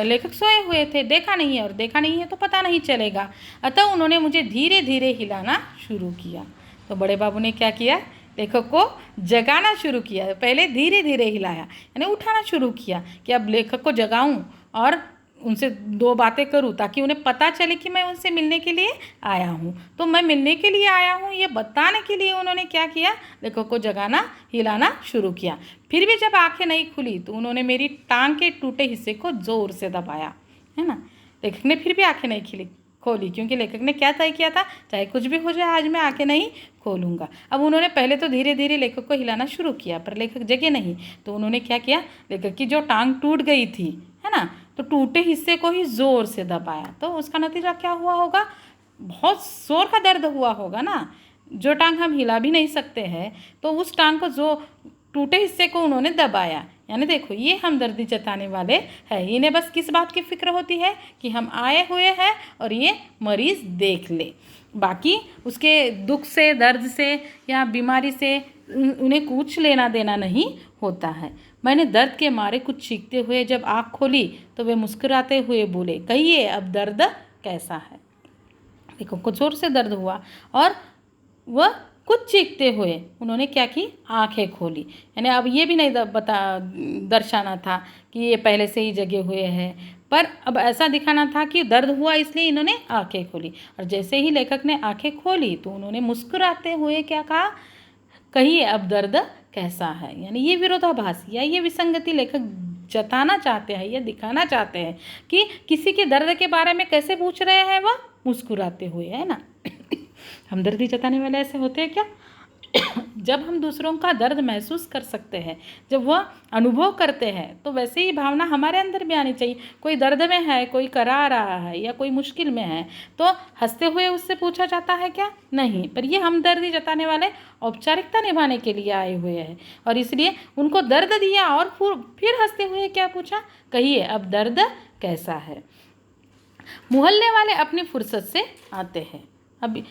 लेखक सोए हुए थे, देखा नहीं है, और देखा नहीं है तो पता नहीं चलेगा। अतः उन्होंने मुझे धीरे धीरे हिलाना शुरू किया। तो बड़े बाबू ने क्या किया, लेखक को जगाना शुरू किया। पहले धीरे धीरे हिलाया, यानी उठाना शुरू किया कि अब लेखक को जगाऊं और उनसे दो बातें करूं ताकि उन्हें पता चले कि मैं उनसे मिलने के लिए आया हूं। तो मैं मिलने के लिए आया हूं ये बताने के लिए उन्होंने क्या किया, लेखक को जगाना, हिलाना शुरू किया। फिर भी जब आंखें नहीं खुली तो उन्होंने मेरी टांग के टूटे हिस्से को जोर से दबाया, है ना। लेखक ने फिर भी आंखें नहीं खोली, क्योंकि लेखक ने क्या तय किया था, चाहे कुछ भी हो जाए आज मैं आंखें नहीं खोलूंगा। अब उन्होंने पहले तो धीरे धीरे लेखक को हिलाना शुरू किया, पर लेखक जगे नहीं। तो उन्होंने क्या किया, लेखक की जो टांग टूट गई थी, है ना, तो टूटे हिस्से को ही जोर से दबाया। तो उसका नतीजा क्या हुआ होगा, बहुत जोर का दर्द हुआ होगा ना। जो टांग हम हिला भी नहीं सकते हैं, तो उस टांग को जो टूटे हिस्से को उन्होंने दबाया। यानी देखो, ये हमदर्दी जताने वाले हैं। इन्हें बस किस बात की फिक्र होती है कि हम आए हुए हैं और ये मरीज़ देख ले। बाकी उसके दुख से, दर्द से या बीमारी से उन्हें कुछ लेना देना नहीं होता है। मैंने दर्द के मारे कुछ चीखते हुए जब आँख खोली तो वे मुस्कुराते हुए बोले, कहिए अब दर्द कैसा है। देखो, कुछ जोर से दर्द हुआ और वह कुछ चीखते हुए उन्होंने क्या की, आंखें खोली। यानी अब ये भी नहीं दर्शाना था कि ये पहले से ही जगे हुए हैं, पर अब ऐसा दिखाना था कि दर्द हुआ इसलिए इन्होंने आंखें खोली। और जैसे ही लेखक ने आंखें खोली तो उन्होंने मुस्कुराते हुए क्या कहा, कहिए अब दर्द कैसा है। यानी ये विरोधाभास या ये विसंगति लेखक जताना चाहते हैं या दिखाना चाहते हैं कि किसी के दर्द के बारे में कैसे पूछ रहे हैं, वह मुस्कुराते हुए, है ना। हमदर्दी जताने वाले ऐसे होते हैं क्या, जब हम दूसरों का दर्द महसूस कर सकते हैं, जब वह अनुभव करते हैं, तो वैसे ही भावना हमारे अंदर भी आनी चाहिए। कोई दर्द में है, कोई करा रहा है या कोई मुश्किल में है, तो हंसते हुए उससे पूछा जाता है क्या, नहीं। पर ये हमदर्दी जताने वाले औपचारिकता निभाने के लिए आए हुए हैं और इसलिए उनको दर्द दिया और फिर हंसते हुए क्या पूछा, कहिए अब दर्द कैसा है। मोहल्ले वाले अपनी फुर्सत से आते हैं। अब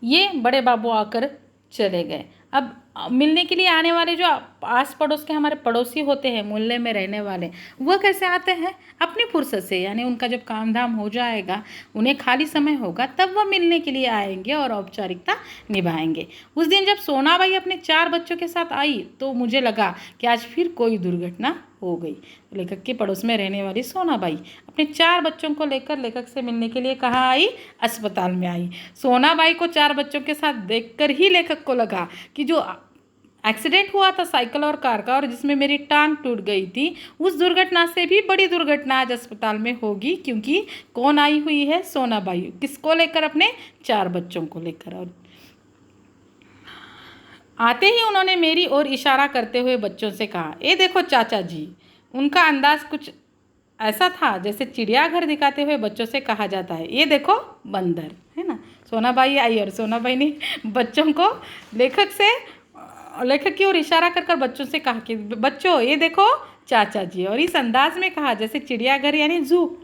ये बड़े बाबू आकर चले गए। अब मिलने के लिए आने वाले जो आस पड़ोस के हमारे पड़ोसी होते हैं, मोहल्ले में रहने वाले, वह कैसे आते हैं, अपनी फुर्सत से। यानी उनका जब काम धाम हो जाएगा, उन्हें खाली समय होगा, तब वह मिलने के लिए आएंगे और औपचारिकता निभाएंगे। उस दिन जब सोनाबाई अपने 4 बच्चों के साथ आई तो मुझे लगा कि आज फिर कोई दुर्घटना हो गई। लेखक के पड़ोस में रहने वाली सोनाबाई अपने 4 बच्चों को लेकर लेखक से मिलने के लिए कहाँ आई, अस्पताल में आई। सोनाबाई को 4 बच्चों के साथ देखकर ही लेखक को लगा कि जो एक्सीडेंट हुआ था साइकिल और कार का, और जिसमें मेरी टांग टूट गई थी, उस दुर्घटना से भी बड़ी दुर्घटना आज अस्पताल में होगी। क्योंकि कौन आई हुई है, सोनाबाई। किसको लेकर, अपने 4 बच्चों को लेकर। और आते ही उन्होंने मेरी ओर इशारा करते हुए बच्चों से कहा, ये देखो चाचा जी। उनका अंदाज कुछ ऐसा था जैसे चिड़ियाघर दिखाते हुए बच्चों से कहा जाता है, ये देखो बंदर, है ना। सोनाबाई आई और सोनाबाई ने बच्चों को लेखक की ओर इशारा कर बच्चों से कहा कि बच्चों ये देखो चाचा जी। और इस अंदाज में कहा जैसे चिड़ियाघर यानी जू,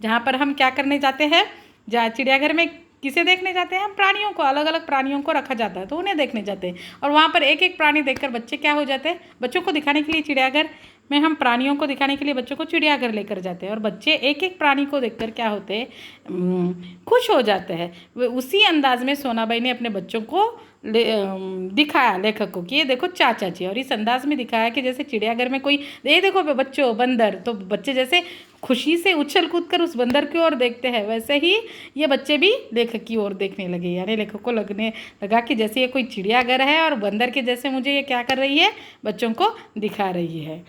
जहाँ पर हम क्या करने जाते हैं, जहाँ चिड़ियाघर में किसे देखने जाते हैं, हम प्राणियों को, अलग अलग प्राणियों को रखा जाता है तो उन्हें देखने जाते हैं। और वहाँ पर एक एक प्राणी देखकर बच्चे क्या हो जाते हैं, बच्चों को दिखाने के लिए चिड़ियाघर में हम प्राणियों को दिखाने के लिए बच्चों को चिड़ियाघर लेकर जाते हैं और बच्चे एक एक प्राणी को देखकर क्या होते हैं, खुश हो जाते हैं। उसी अंदाज में सोनाबाई ने अपने बच्चों को दिखाया लेखक को कि ये देखो चाचा जी। और इस अंदाज में दिखाया कि जैसे चिड़ियाघर में कोई, ये देखो बच्चों बंदर, तो बच्चे जैसे खुशी से उछल कूद कर उस बंदर की ओर देखते हैं, वैसे ही ये बच्चे भी लेखक की ओर देखने लगे। यानी लेखक को लगने लगा कि जैसे ये कोई चिड़ियाघर है और बंदर के जैसे मुझे ये क्या कर रही है, बच्चों को दिखा रही है।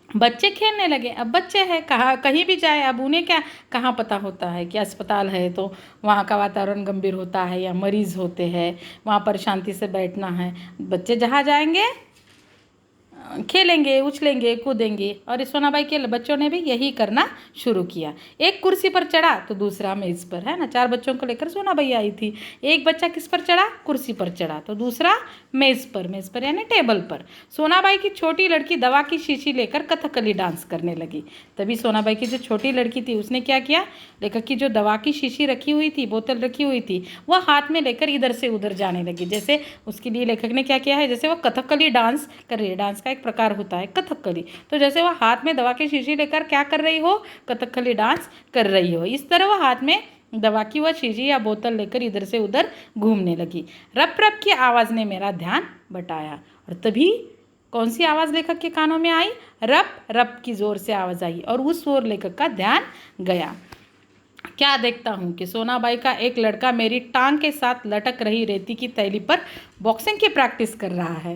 बच्चे खेलने लगे। अब बच्चे हैं, कहीं भी जाए, अब उन्हें क्या कहाँ पता होता है कि अस्पताल है तो वहाँ का वातावरण गंभीर होता है या मरीज़ होते हैं, वहाँ पर शांति से बैठना है। बच्चे जहाँ जाएंगे खेलेंगे, उछलेंगे, कूदेंगे। और इस सोनाबाई के बच्चों ने भी यही करना शुरू किया। एक कुर्सी पर चढ़ा तो दूसरा मेज़ पर, है ना। 4 बच्चों को लेकर सोनाबाई आई थी। एक बच्चा किस पर चढ़ा, कुर्सी पर चढ़ा, तो दूसरा मेज़ पर यानी टेबल पर। सोनाबाई की छोटी लड़की दवा की शीशी लेकर कथकली डांस करने लगी। तभी सोनाबाई की जो छोटी लड़की थी उसने क्या किया, लेखक की जो दवा की शीशी रखी हुई थी, बोतल रखी हुई थी, वह हाथ में लेकर इधर से उधर जाने लगी। जैसे उसके लिए लेखक ने क्या किया है, जैसे वो कथकली डांस कर रही है, डांस का एक प्रकार होता है कथकली, तो जैसे वह हाथ में दवा की शीशी लेकर क्या कर रही हो, कथकली डांस कर रही हो, इस तरह वह हाथ में दवा की वह शीशी या बोतल लेकर इधर से उधर घूमने लगी। रप रप की आवाज़ ने मेरा ध्यान बटाया और तभी कौन सी आवाज़ लेखक के कानों में आई, रप रप की ज़ोर से आवाज़ आई और उस ओर लेखक का ध्यान गया। क्या देखता हूँ कि सोनाबाई का एक लड़का मेरी टांग के साथ लटक रही रेती की थैली पर बॉक्सिंग की प्रैक्टिस कर रहा है।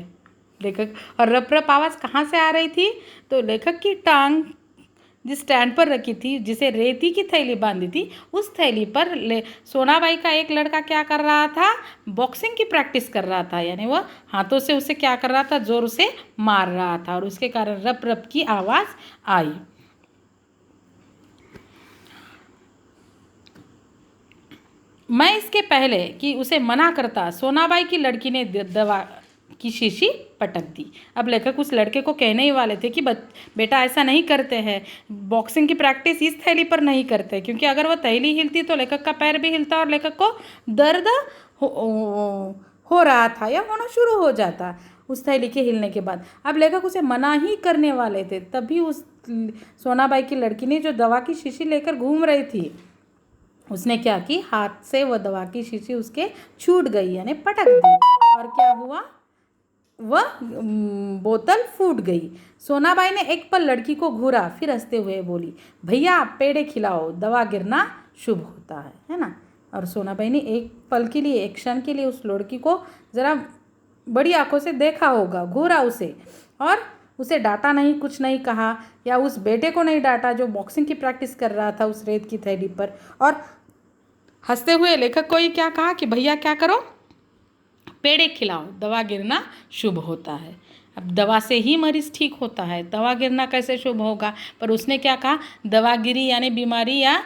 लेखक और रप रप आवाज़ कहाँ से आ रही थी? तो लेखक की टांग जिस स्टैंड पर रखी थी, जिसे रेती की थैली बांधी थी, उस थैली पर सोनाबाई का एक लड़का क्या कर रहा था? बॉक्सिंग की प्रैक्टिस कर रहा था। यानी वह हाथों से उसे क्या कर रहा था? जोर से मार रहा था और उसके कारण रप रप की आवाज़ आई। मैं इसके पहले कि उसे मना करता, सोनाबाई की लड़की ने दवा की शीशी पटक दी। अब लेखक उस लड़के को कहने ही वाले थे कि बेटा ऐसा नहीं करते हैं, बॉक्सिंग की प्रैक्टिस इस थैली पर नहीं करते, क्योंकि अगर वह थैली हिलती तो लेखक का पैर भी हिलता और लेखक को दर्द हो रहा था या होना शुरू हो जाता उस थैली के हिलने के बाद। अब लेखक उसे मना ही करने वाले थे, तभी उस सोनाबाई की लड़की ने जो दवा की शीशी लेकर घूम रही थी, उसने क्या की, हाथ से वह दवा की शीशी उसके छूट गई, यानी पटक दी और क्या हुआ, वह बोतल फूट गई। सोनाबाई ने एक पल लड़की को घूरा, फिर हंसते हुए बोली, भैया पेड़े खिलाओ, दवा गिरना शुभ होता है ना। और सोनाबाई ने एक पल के लिए, एक क्षण के लिए उस लड़की को ज़रा बड़ी आंखों से देखा होगा, घूरा उसे और उसे डांटा नहीं, कुछ नहीं कहा, या उस बेटे को नहीं डांटा जो बॉक्सिंग की प्रैक्टिस कर रहा था उस रेत की थैली पर। और हंसते हुए लेखक को ही क्या कहा कि भैया क्या करो, पेड़े खिलाओ, दवा गिरना शुभ होता है। अब दवा से ही मरीज़ ठीक होता है, दवा गिरना कैसे शुभ होगा? पर उसने क्या कहा, दवा गिरी यानी बीमारी या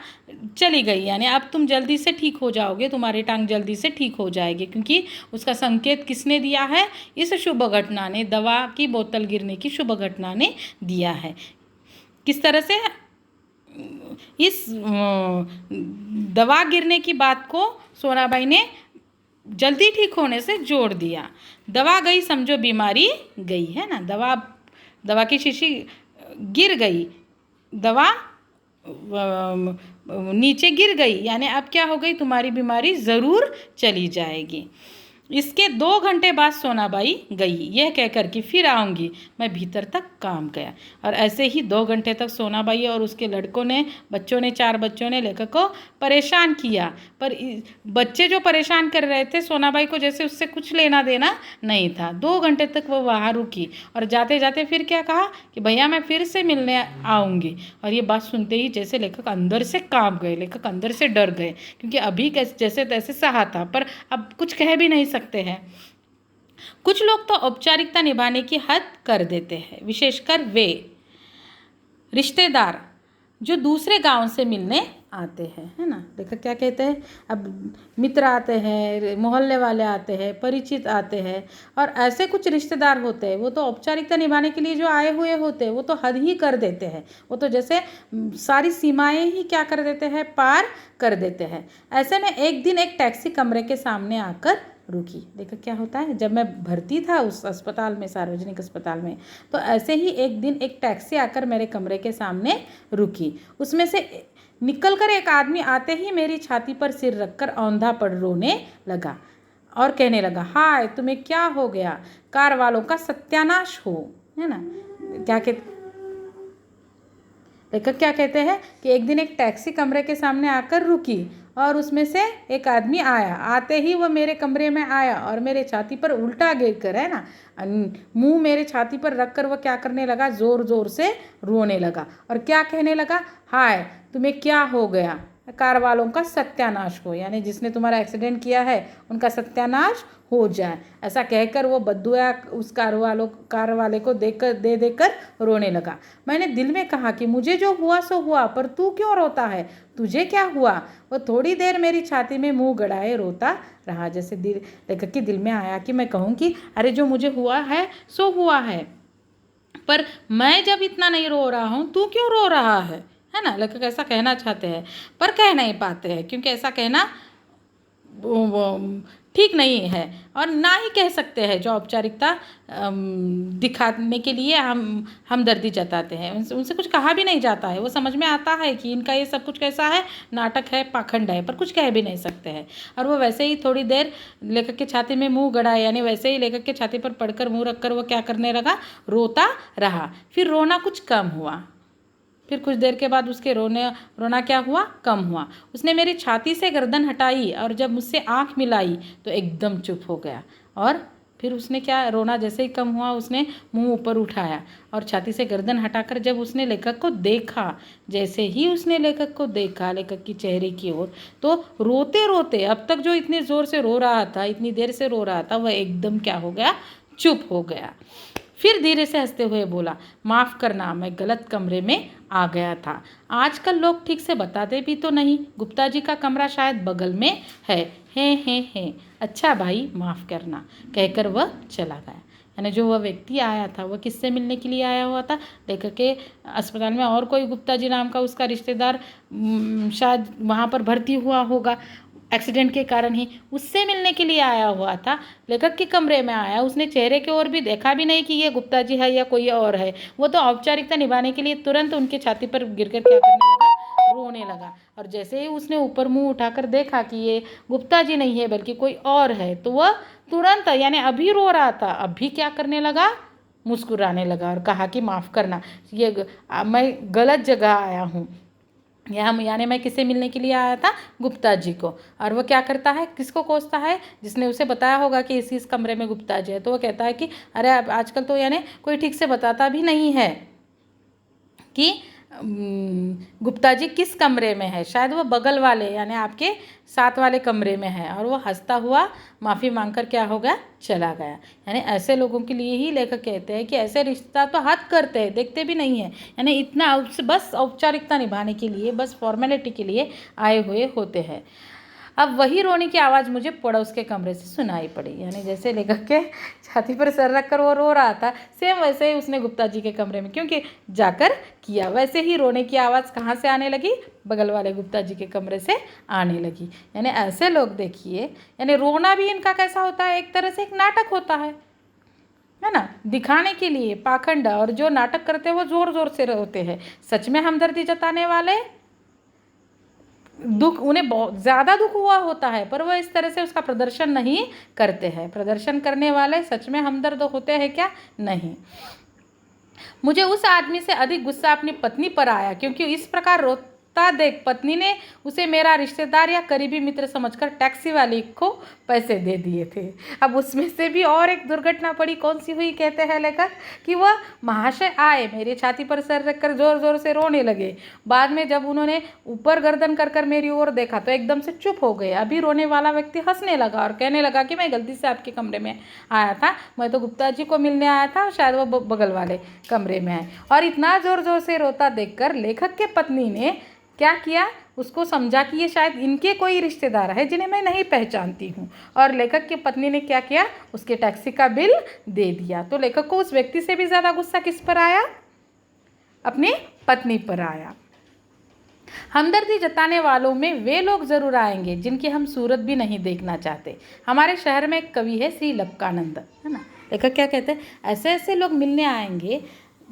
चली गई, यानी अब तुम जल्दी से ठीक हो जाओगे, तुम्हारी टांग जल्दी से ठीक हो जाएगी, क्योंकि उसका संकेत किसने दिया है? इस शुभ घटना ने, दवा की बोतल गिरने की शुभ घटना ने दिया है। किस तरह से? इस दवा गिरने की बात को सोनाबाई ने जल्दी ठीक होने से जोड़ दिया। दवा गई समझो बीमारी गई, है ना। दवा की शीशी गिर गई, दवा नीचे गिर गई, यानी अब क्या हो गई, तुम्हारी बीमारी ज़रूर चली जाएगी। इसके 2 घंटे बाद सोनाबाई गई, यह कहकर कि फिर आऊँगी। मैं भीतर तक काम गया और ऐसे ही 2 घंटे तक सोनाबाई और उसके लड़कों ने, बच्चों ने, 4 बच्चों ने लेखक को परेशान किया। पर बच्चे जो परेशान कर रहे थे सोनाबाई को, जैसे उससे कुछ लेना देना नहीं था। 2 घंटे तक वो वहाँ रुकी और जाते जाते फिर क्या कहा कि भैया मैं फिर से मिलने आऊँगी। और ये बात सुनते ही जैसे लेखक अंदर से काँप गए, लेखक अंदर से डर गए, क्योंकि अभी जैसे तैसे सहा था, पर अब कुछ कह भी नहीं सकते हैं। कुछ लोग तो औपचारिकता निभाने की हद कर देते हैं, विशेषकर वे रिश्तेदार जो दूसरे गांव से मिलने आते हैं, है ना। देखो क्या कहते हैं, अब मित्र आते हैं, मोहल्ले वाले आते हैं, परिचित आते हैं, और ऐसे कुछ रिश्तेदार होते हैं, वो तो औपचारिकता निभाने के लिए जो आए हुए होते हैं वो तो हद ही कर देते हैं, वो तो जैसे सारी सीमाएं ही क्या कर देते हैं, पार कर देते हैं। ऐसे में एक दिन एक टैक्सी कमरे के सामने आकर रुकी। देखो क्या होता है, जब मैं भर्ती था उस अस्पताल में, सार्वजनिक अस्पताल में, तो ऐसे ही एक दिन एक टैक्सी आकर मेरे कमरे के सामने रुकी। उसमें से निकल कर एक आदमी आते ही मेरी छाती पर सिर रखकर औंधा पड़ रोने लगा और कहने लगा, हाय तुम्हें क्या हो गया, कार वालों का सत्यानाश हो, है ना। लेखक क्या कहते हैं कि एक दिन एक टैक्सी कमरे के सामने आकर रुकी और उसमें से एक आदमी आया। आते ही वह मेरे कमरे में आया और मेरे छाती पर उल्टा गिर कर, है ना, मुंह मेरे छाती पर रखकर वह क्या करने लगा, ज़ोर ज़ोर से रोने लगा और क्या कहने लगा, हाय तुम्हें क्या हो गया, कार वालों का सत्यानाश हो, यानी जिसने तुम्हारा एक्सीडेंट किया है उनका सत्यानाश हो जाए। ऐसा कहकर वो बद्दुआ उस कार वाले को दे देकर रोने लगा। मैंने दिल में कहा कि मुझे जो हुआ सो हुआ, पर तू क्यों रोता है, तुझे क्या हुआ? वो थोड़ी देर मेरी छाती में मुंह गड़ाए रोता रहा। जैसे लेखक के दिल में आया कि मैं कहूँ कि अरे जो मुझे हुआ है सो हुआ है, पर मैं जब इतना नहीं रो रहा हूँ, तू क्यों रो रहा है ना। लेखक ऐसा कहना चाहते हैं पर कह नहीं पाते हैं, क्योंकि ऐसा कहना ठीक नहीं है, और ना ही कह सकते हैं। जो औपचारिकता दिखाने के लिए हम हमदर्दी जताते हैं, उनसे कुछ कहा भी नहीं जाता है। वो समझ में आता है कि इनका ये सब कुछ कैसा है, नाटक है, पाखंड है, पर कुछ कह भी नहीं सकते हैं। और वो वैसे ही थोड़ी देर लेखक के छाती में मुंह गड़ा, यानी वैसे ही लेखक के छाती पर पड़कर मुंह रखकर वो क्या करने लगा, रोता रहा। फिर रोना कुछ कम हुआ। फिर कुछ देर के बाद उसके रोना क्या हुआ, कम हुआ। उसने मेरी छाती से गर्दन हटाई और जब मुझसे आंख मिलाई तो एकदम चुप हो गया। और फिर उसने क्या, रोना जैसे ही कम हुआ उसने मुंह ऊपर उठाया और छाती से गर्दन हटाकर जब उसने लेखक को देखा, जैसे ही उसने लेखक को देखा, लेखक की चेहरे की ओर, तो रोते रोते, अब तक जो इतनी ज़ोर से रो रहा था, इतनी देर से रो रहा था, वह एकदम क्या हो गया, चुप हो गया। फिर धीरे से हंसते हुए बोला, माफ़ करना, मैं गलत कमरे में आ गया था। आजकल लोग ठीक से बताते भी तो नहीं, गुप्ता जी का कमरा शायद बगल में है। हे अच्छा भाई, माफ़ करना, कहकर वह चला गया। यानी जो वह व्यक्ति आया था, वह किससे मिलने के लिए आया हुआ था, लेखक के अस्पताल में और कोई गुप्ता जी नाम का उसका रिश्तेदार शायद वहाँ पर भर्ती हुआ होगा एक्सीडेंट के कारण ही, उससे मिलने के लिए आया हुआ था। लेखक के कमरे में आया, उसने चेहरे की ओर भी देखा भी नहीं कि ये गुप्ता जी है या कोई और है। वो तो औपचारिकता निभाने के लिए तुरंत उनके छाती पर गिरकर क्या करने लगा, रोने लगा। और जैसे ही उसने ऊपर मुंह उठाकर देखा कि ये गुप्ता जी नहीं है बल्कि कोई और है, तो वह तुरंत, यानी अभी रो रहा था, अभी क्या करने लगा, मुस्कुराने लगा और कहा कि माफ़ करना, ये मैं गलत जगह आया हूँ। यानी मैं किससे मिलने के लिए आया था, गुप्ता जी को। और वो क्या करता है, किसको कोसता है, जिसने उसे बताया होगा कि इस कमरे में गुप्ता जी है। तो वो कहता है कि अरे आजकल तो यानी कोई ठीक से बताता भी नहीं है कि गुप्ता जी किस कमरे में है, शायद वो बगल वाले यानी आपके साथ वाले कमरे में है। और वो हंसता हुआ माफ़ी मांगकर क्या हो गया, चला गया। यानी ऐसे लोगों के लिए ही लेखक कहते हैं कि ऐसे रिश्ता तो हद करते हैं, देखते भी नहीं है, यानी इतना बस औपचारिकता निभाने के लिए, बस फॉर्मेलिटी के लिए आए हुए होते हैं। अब वही रोने की आवाज़ मुझे पड़ोस के कमरे से सुनाई पड़ी। यानी जैसे लेखक के छाती पर सर रखकर वो रो रहा था, सेम वैसे ही उसने गुप्ता जी के कमरे में क्योंकि जाकर किया, वैसे ही रोने की आवाज़ कहाँ से आने लगी, बगल वाले गुप्ता जी के कमरे से आने लगी। यानी ऐसे लोग देखिए, यानी रोना भी इनका कैसा होता है, एक तरह से एक नाटक होता है ना, दिखाने के लिए पाखंड। और जो नाटक करते हैं वो ज़ोर ज़ोर से रोते हैं। सच में हमदर्दी जताने वाले दुख, उन्हें बहुत ज़्यादा दुख हुआ होता है, पर वह इस तरह से उसका प्रदर्शन नहीं करते हैं। प्रदर्शन करने वाले सच में हमदर्द होते हैं क्या, नहीं। मुझे उस आदमी से अधिक गुस्सा अपनी पत्नी पर आया, क्योंकि इस प्रकार रोता देख पत्नी ने उसे मेरा रिश्तेदार या करीबी मित्र समझकर टैक्सी वाले को पैसे दे दिए थे। अब उसमें से भी और एक दुर्घटना पड़ी, कौन सी हुई, कहते हैं लेखक कि वह महाशय आए, मेरी छाती पर सर रखकर जोर जोर से रोने लगे। बाद में जब उन्होंने ऊपर गर्दन कर कर मेरी ओर देखा तो एकदम से चुप हो गए। अभी रोने वाला व्यक्ति हंसने लगा और कहने लगा कि मैं गलती से आपके कमरे में आया था, मैं तो गुप्ता जी को मिलने आया था, शायद वो बगल वाले कमरे में है। और इतना जोर जोर से रोता देखकर लेखक के पत्नी ने क्या किया, उसको समझा कि ये शायद इनके कोई रिश्तेदार है जिन्हें मैं नहीं पहचानती हूँ। और लेखक की पत्नी ने क्या किया, उसके टैक्सी का बिल दे दिया। तो लेखक को उस व्यक्ति से भी ज़्यादा गुस्सा किस पर आया, अपनी पत्नी पर आया। हमदर्दी जताने वालों में वे लोग ज़रूर आएंगे जिनकी हम सूरत भी नहीं देखना चाहते। हमारे शहर में एक कवि है श्री लपकानंद, है ना। लेखक क्या कहते हैं, ऐसे ऐसे लोग मिलने आएंगे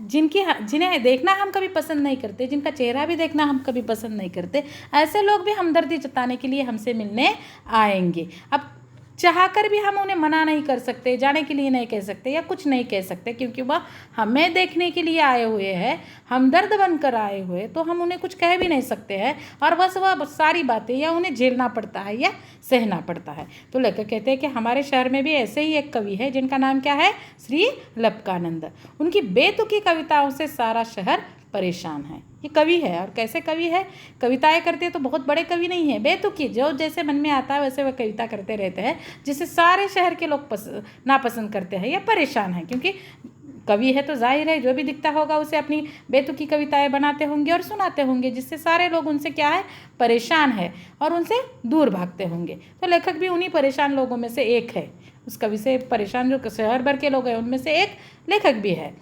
जिन्हें देखना हम कभी पसंद नहीं करते, जिनका चेहरा भी देखना हम कभी पसंद नहीं करते। ऐसे लोग भी हमदर्दी जताने के लिए हमसे मिलने आएंगे। अब चाहकर भी हम उन्हें मना नहीं कर सकते, जाने के लिए नहीं कह सकते या कुछ नहीं कह सकते, क्योंकि वह हमें देखने के लिए आए हुए हैं, हमदर्द बनकर आए हुए, तो हम उन्हें कुछ कह भी नहीं सकते हैं। और बस वह सारी बातें या उन्हें झेलना पड़ता है या सहना पड़ता है। तो लेखक कहते हैं कि हमारे शहर में भी ऐसे ही एक कवि है जिनका नाम क्या है, श्री लपकानंद। उनकी बेतुकी कविताओं से सारा शहर परेशान है। ये कवि है, और कैसे कवि है, कविताएं करते हैं तो बहुत बड़े कवि नहीं है, बेतुकी, जो जैसे मन में आता है वैसे वह कविता करते रहते हैं, जिसे सारे शहर के लोग नापसंद करते हैं या परेशान हैं। क्योंकि कवि है तो जाहिर है जो भी दिखता होगा उसे अपनी बेतुकी कविताएं बनाते होंगे और सुनाते होंगे, जिससे सारे लोग उनसे क्या है, परेशान है और उनसे दूर भागते होंगे। तो लेखक भी उन्हीं परेशान लोगों में से एक है। उस कवि से परेशान जो शहर भर के लोग हैं उनमें से एक लेखक भी है।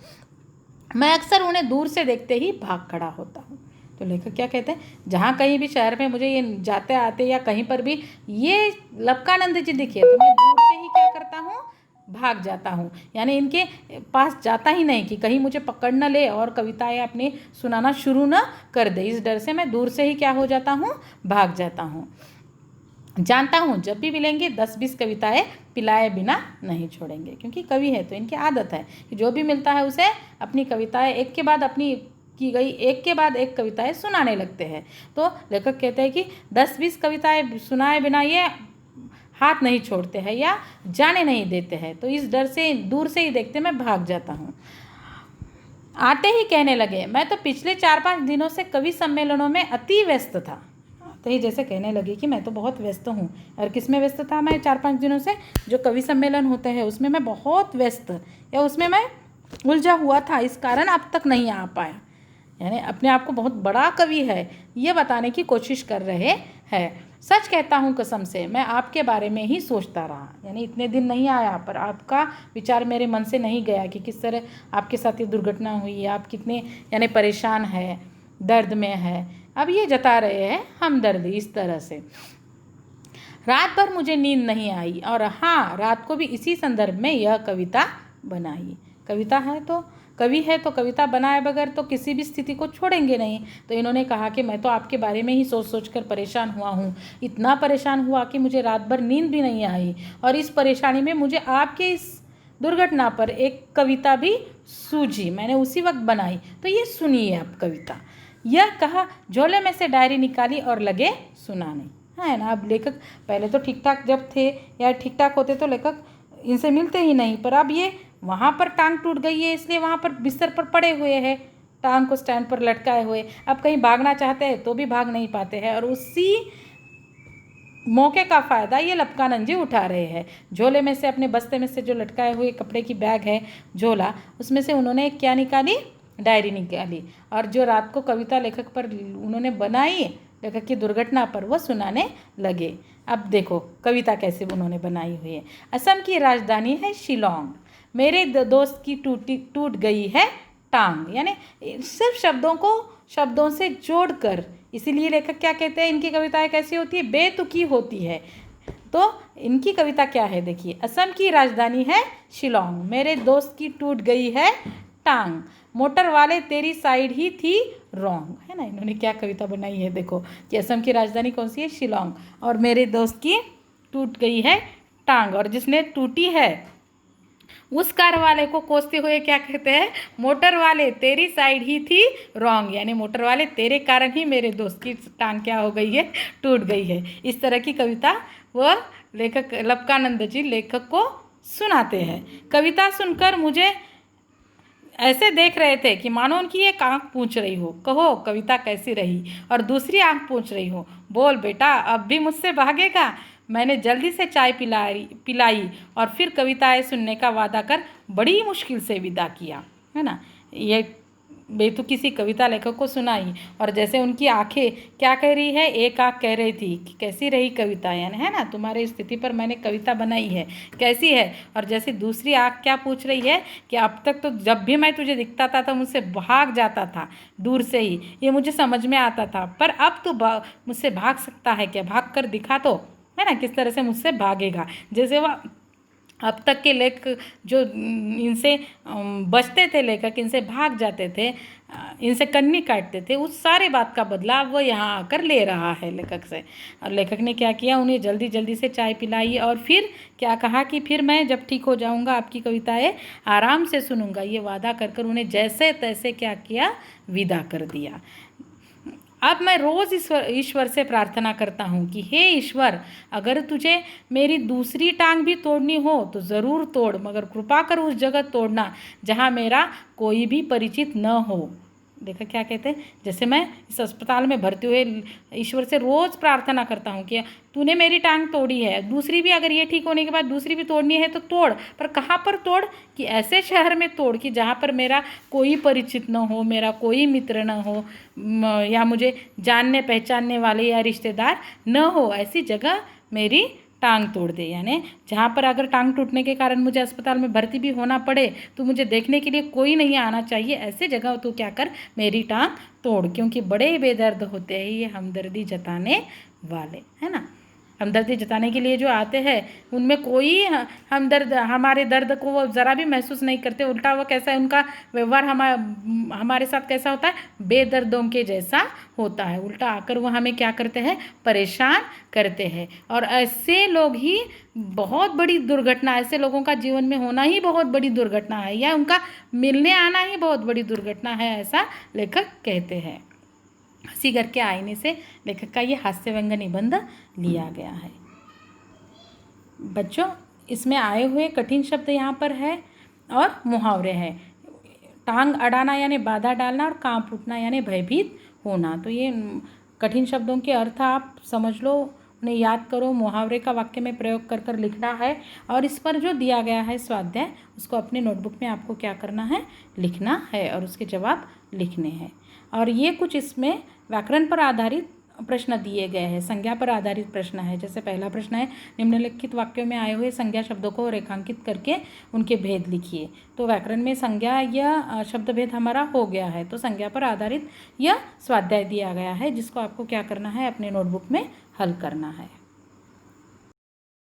मैं अक्सर उन्हें दूर से देखते ही भाग खड़ा होता हूँ। तो लेखक क्या कहते हैं, जहाँ कहीं भी शहर में मुझे ये जाते आते या कहीं पर भी ये लपकानंद जी दिखे तो मैं दूर से ही क्या करता हूँ, भाग जाता हूँ। यानी इनके पास जाता ही नहीं कि कहीं मुझे पकड़ न ले और कविताएं अपनी सुनाना शुरू न कर दे। इस डर से मैं दूर से ही क्या हो जाता हूँ, भाग जाता हूँ। जानता हूँ जब भी मिलेंगे 10-20 कविताएं पिलाए बिना नहीं छोड़ेंगे, क्योंकि कवि है तो इनकी आदत है कि जो भी मिलता है उसे अपनी कविताएं एक के बाद अपनी की गई एक के बाद एक कविताएं सुनाने लगते हैं। तो लेखक कहते हैं कि 10-20 कविताएं सुनाए बिना ये हाथ नहीं छोड़ते हैं या जाने नहीं देते हैं। तो इस डर से दूर से ही देखते मैं भाग जाता हूँ। आते ही कहने लगे, मैं तो पिछले 4-5 दिनों से कवि सम्मेलनों में अति व्यस्त था। आते ही जैसे कहने लगे कि मैं तो बहुत व्यस्त हूँ। और किस में व्यस्त था मैं 4-5 दिनों से? जो कवि सम्मेलन होते हैं उसमें मैं बहुत व्यस्त या उसमें मैं उलझा हुआ था, इस कारण अब तक नहीं आ पाया। यानी अपने आप को बहुत बड़ा कवि है ये बताने की कोशिश कर रहे हैं। सच कहता हूँ कसम से, मैं आपके बारे में ही सोचता रहा। यानी इतने दिन नहीं आया पर आपका विचार मेरे मन से नहीं गया कि किस तरह आपके साथ ये दुर्घटना हुई, आप कितने यानी परेशान हैं, दर्द में है। अब ये जता रहे हैं हमदर्दी इस तरह से। रात भर मुझे नींद नहीं आई और हाँ, रात को भी इसी संदर्भ में यह कविता बनाई। कविता है तो कवि है तो कविता बनाए बगैर तो किसी भी स्थिति को छोड़ेंगे नहीं। तो इन्होंने कहा कि मैं तो आपके बारे में ही सोच सोच कर परेशान हुआ हूँ। इतना परेशान हुआ कि मुझे रात भर नींद भी नहीं आई और इस परेशानी में मुझे आपके इस दुर्घटना पर एक कविता भी सूझी, मैंने उसी वक्त बनाई। तो ये सुनिए आप कविता। यह कहा, झोले में से डायरी निकाली और लगे सुनाने। है ना। अब लेखक पहले तो ठीक ठाक जब थे या ठीक ठाक होते तो लेखक इनसे मिलते ही नहीं, पर अब ये वहाँ पर टांग टूट गई है इसलिए वहाँ पर बिस्तर पर पड़े हुए हैं, टांग को स्टैंड पर लटकाए हुए। अब कहीं भागना चाहते हैं तो भी भाग नहीं पाते हैं और उसी मौके का फ़ायदा ये लपकानंद जी उठा रहे हैं। झोले में से, अपने बस्ते में से जो लटकाए हुए कपड़े की बैग है झोला, उसमें से उन्होंने क्या निकाली, डायरी निकाली और जो रात को कविता लेखक पर उन्होंने बनाई, लेखक की दुर्घटना पर, वो सुनाने लगे। अब देखो कविता कैसे उन्होंने बनाई हुई है। असम की राजधानी है शिलोंग, मेरे दोस्त की टूट गई है टांग। यानी सिर्फ शब्दों से जोड़कर, इसीलिए लेखक क्या कहते हैं, इनकी कविताएं कैसी होती है, बेतुकी होती है। तो इनकी कविता क्या है देखिए। असम की राजधानी है शिलोंग, मेरे दोस्त की टूट गई है टांग, मोटर वाले तेरी साइड ही थी रॉन्ग। है ना। इन्होंने क्या कविता बनाई है देखो कि असम की राजधानी कौन सी है, शिलोंग, और मेरे दोस्त की टूट गई है टांग, और जिसने टूटी है उस कार वाले को कोसते हुए क्या कहते हैं, मोटर वाले तेरी साइड ही थी रॉन्ग। यानी मोटर वाले तेरे कारण ही मेरे दोस्त की टांग क्या हो गई है, टूट गई है। इस तरह की कविता वो लेखक लपकानंद जी लेखक को सुनाते हैं। कविता सुनकर मुझे ऐसे देख रहे थे कि मानो उनकी एक आँख पूछ रही हो, कहो कविता कैसी रही, और दूसरी आँख पूछ रही हो, बोल बेटा अब भी मुझसे भागेगा। मैंने जल्दी से चाय पिलाई और फिर कविताएं सुनने का वादा कर बड़ी मुश्किल से विदा किया। है ना। ये बेतुकी सी कविता लेखक को सुनाई और जैसे उनकी आंखें क्या कह रही है, एक आँख कह रही थी कि कैसी रही कविता, यानी है ना, तुम्हारे स्थिति पर मैंने कविता बनाई है, कैसी है। और जैसे दूसरी आँख क्या पूछ रही है कि अब तक तो जब भी मैं तुझे दिखता था तो मुझसे भाग जाता था दूर से ही, ये मुझे समझ में आता था, पर अब तो मुझसे भाग सकता है क्या, भाग कर दिखा तो। है ना। किस तरह से मुझसे भागेगा। जैसे वह अब तक के लेखक जो इनसे बचते थे, लेखक इनसे भाग जाते थे, इनसे कन्नी काटते थे, उस सारे बात का बदलाव वो यहाँ आकर ले रहा है लेखक से। और लेखक ने क्या किया, उन्हें जल्दी जल्दी से चाय पिलाई और फिर क्या कहा कि फिर मैं जब ठीक हो जाऊँगा आपकी कविताएं आराम से सुनूंगा, ये वादा कर कर उन्हें जैसे तैसे क्या किया, विदा कर दिया। अब मैं रोज़ ईश्वर से प्रार्थना करता हूँ कि हे ईश्वर, अगर तुझे मेरी दूसरी टांग भी तोड़नी हो तो ज़रूर तोड़, मगर कृपा कर उस जगह तोड़ना जहाँ मेरा कोई भी परिचित न हो। देखा क्या कहते हैं, जैसे मैं इस अस्पताल में भर्ती हुए ईश्वर से रोज़ प्रार्थना करता हूँ कि तूने मेरी टांग तोड़ी है, दूसरी भी अगर ये ठीक होने के बाद दूसरी भी तोड़नी है तो तोड़, पर कहाँ पर तोड़, कि ऐसे शहर में तोड़ कि जहाँ पर मेरा कोई परिचित न हो, मेरा कोई मित्र न हो, या मुझे जानने पहचानने वाले या रिश्तेदार न हो, ऐसी जगह मेरी टांग तोड़ दे, यानी जहाँ पर अगर टांग टूटने के कारण मुझे अस्पताल में भर्ती भी होना पड़े तो मुझे देखने के लिए कोई नहीं आना चाहिए, ऐसे जगह तू क्या कर, मेरी टांग तोड़, क्योंकि बड़े बेदर्द होते हैं ये हमदर्दी जताने वाले, है ना। हमदर्दी जताने के लिए जो आते हैं उनमें कोई हमदर्द हमारे दर्द को वो ज़रा भी महसूस नहीं करते, उल्टा वो कैसा है, उनका व्यवहार हमारे साथ कैसा होता है, बेदर्दों के जैसा होता है। उल्टा आकर वो हमें क्या करते हैं, परेशान करते हैं। और ऐसे लोग ही बहुत बड़ी दुर्घटना, ऐसे लोगों का जीवन में होना ही बहुत बड़ी दुर्घटना है, या उनका मिलने आना ही बहुत बड़ी दुर्घटना है, ऐसा लेखक कहते हैं। हंसी घर के आईने से लेखक का ये हास्य व्यंग्य निबंध लिया गया है। बच्चों, इसमें आए हुए कठिन शब्द यहाँ पर है और मुहावरे हैं। टांग अड़ाना यानी बाधा डालना, और कांप उठना यानी भयभीत होना। तो ये कठिन शब्दों के अर्थ आप समझ लो, उन्हें याद करो, मुहावरे का वाक्य में प्रयोग कर कर लिखना है, और इस पर जो दिया गया है स्वाध्याय उसको अपने नोटबुक में आपको क्या करना है, लिखना है, और उसके जवाब लिखने हैं। और ये कुछ इसमें व्याकरण पर आधारित प्रश्न दिए गए हैं, संज्ञा पर आधारित प्रश्न है। जैसे पहला प्रश्न है, निम्नलिखित वाक्यों में आए हुए संज्ञा शब्दों को रेखांकित करके उनके भेद लिखिए। तो व्याकरण में संज्ञा या शब्द भेद हमारा हो गया है, तो संज्ञा पर आधारित यह स्वाध्याय दिया गया है, जिसको आपको क्या करना है, अपने नोटबुक में हल करना है।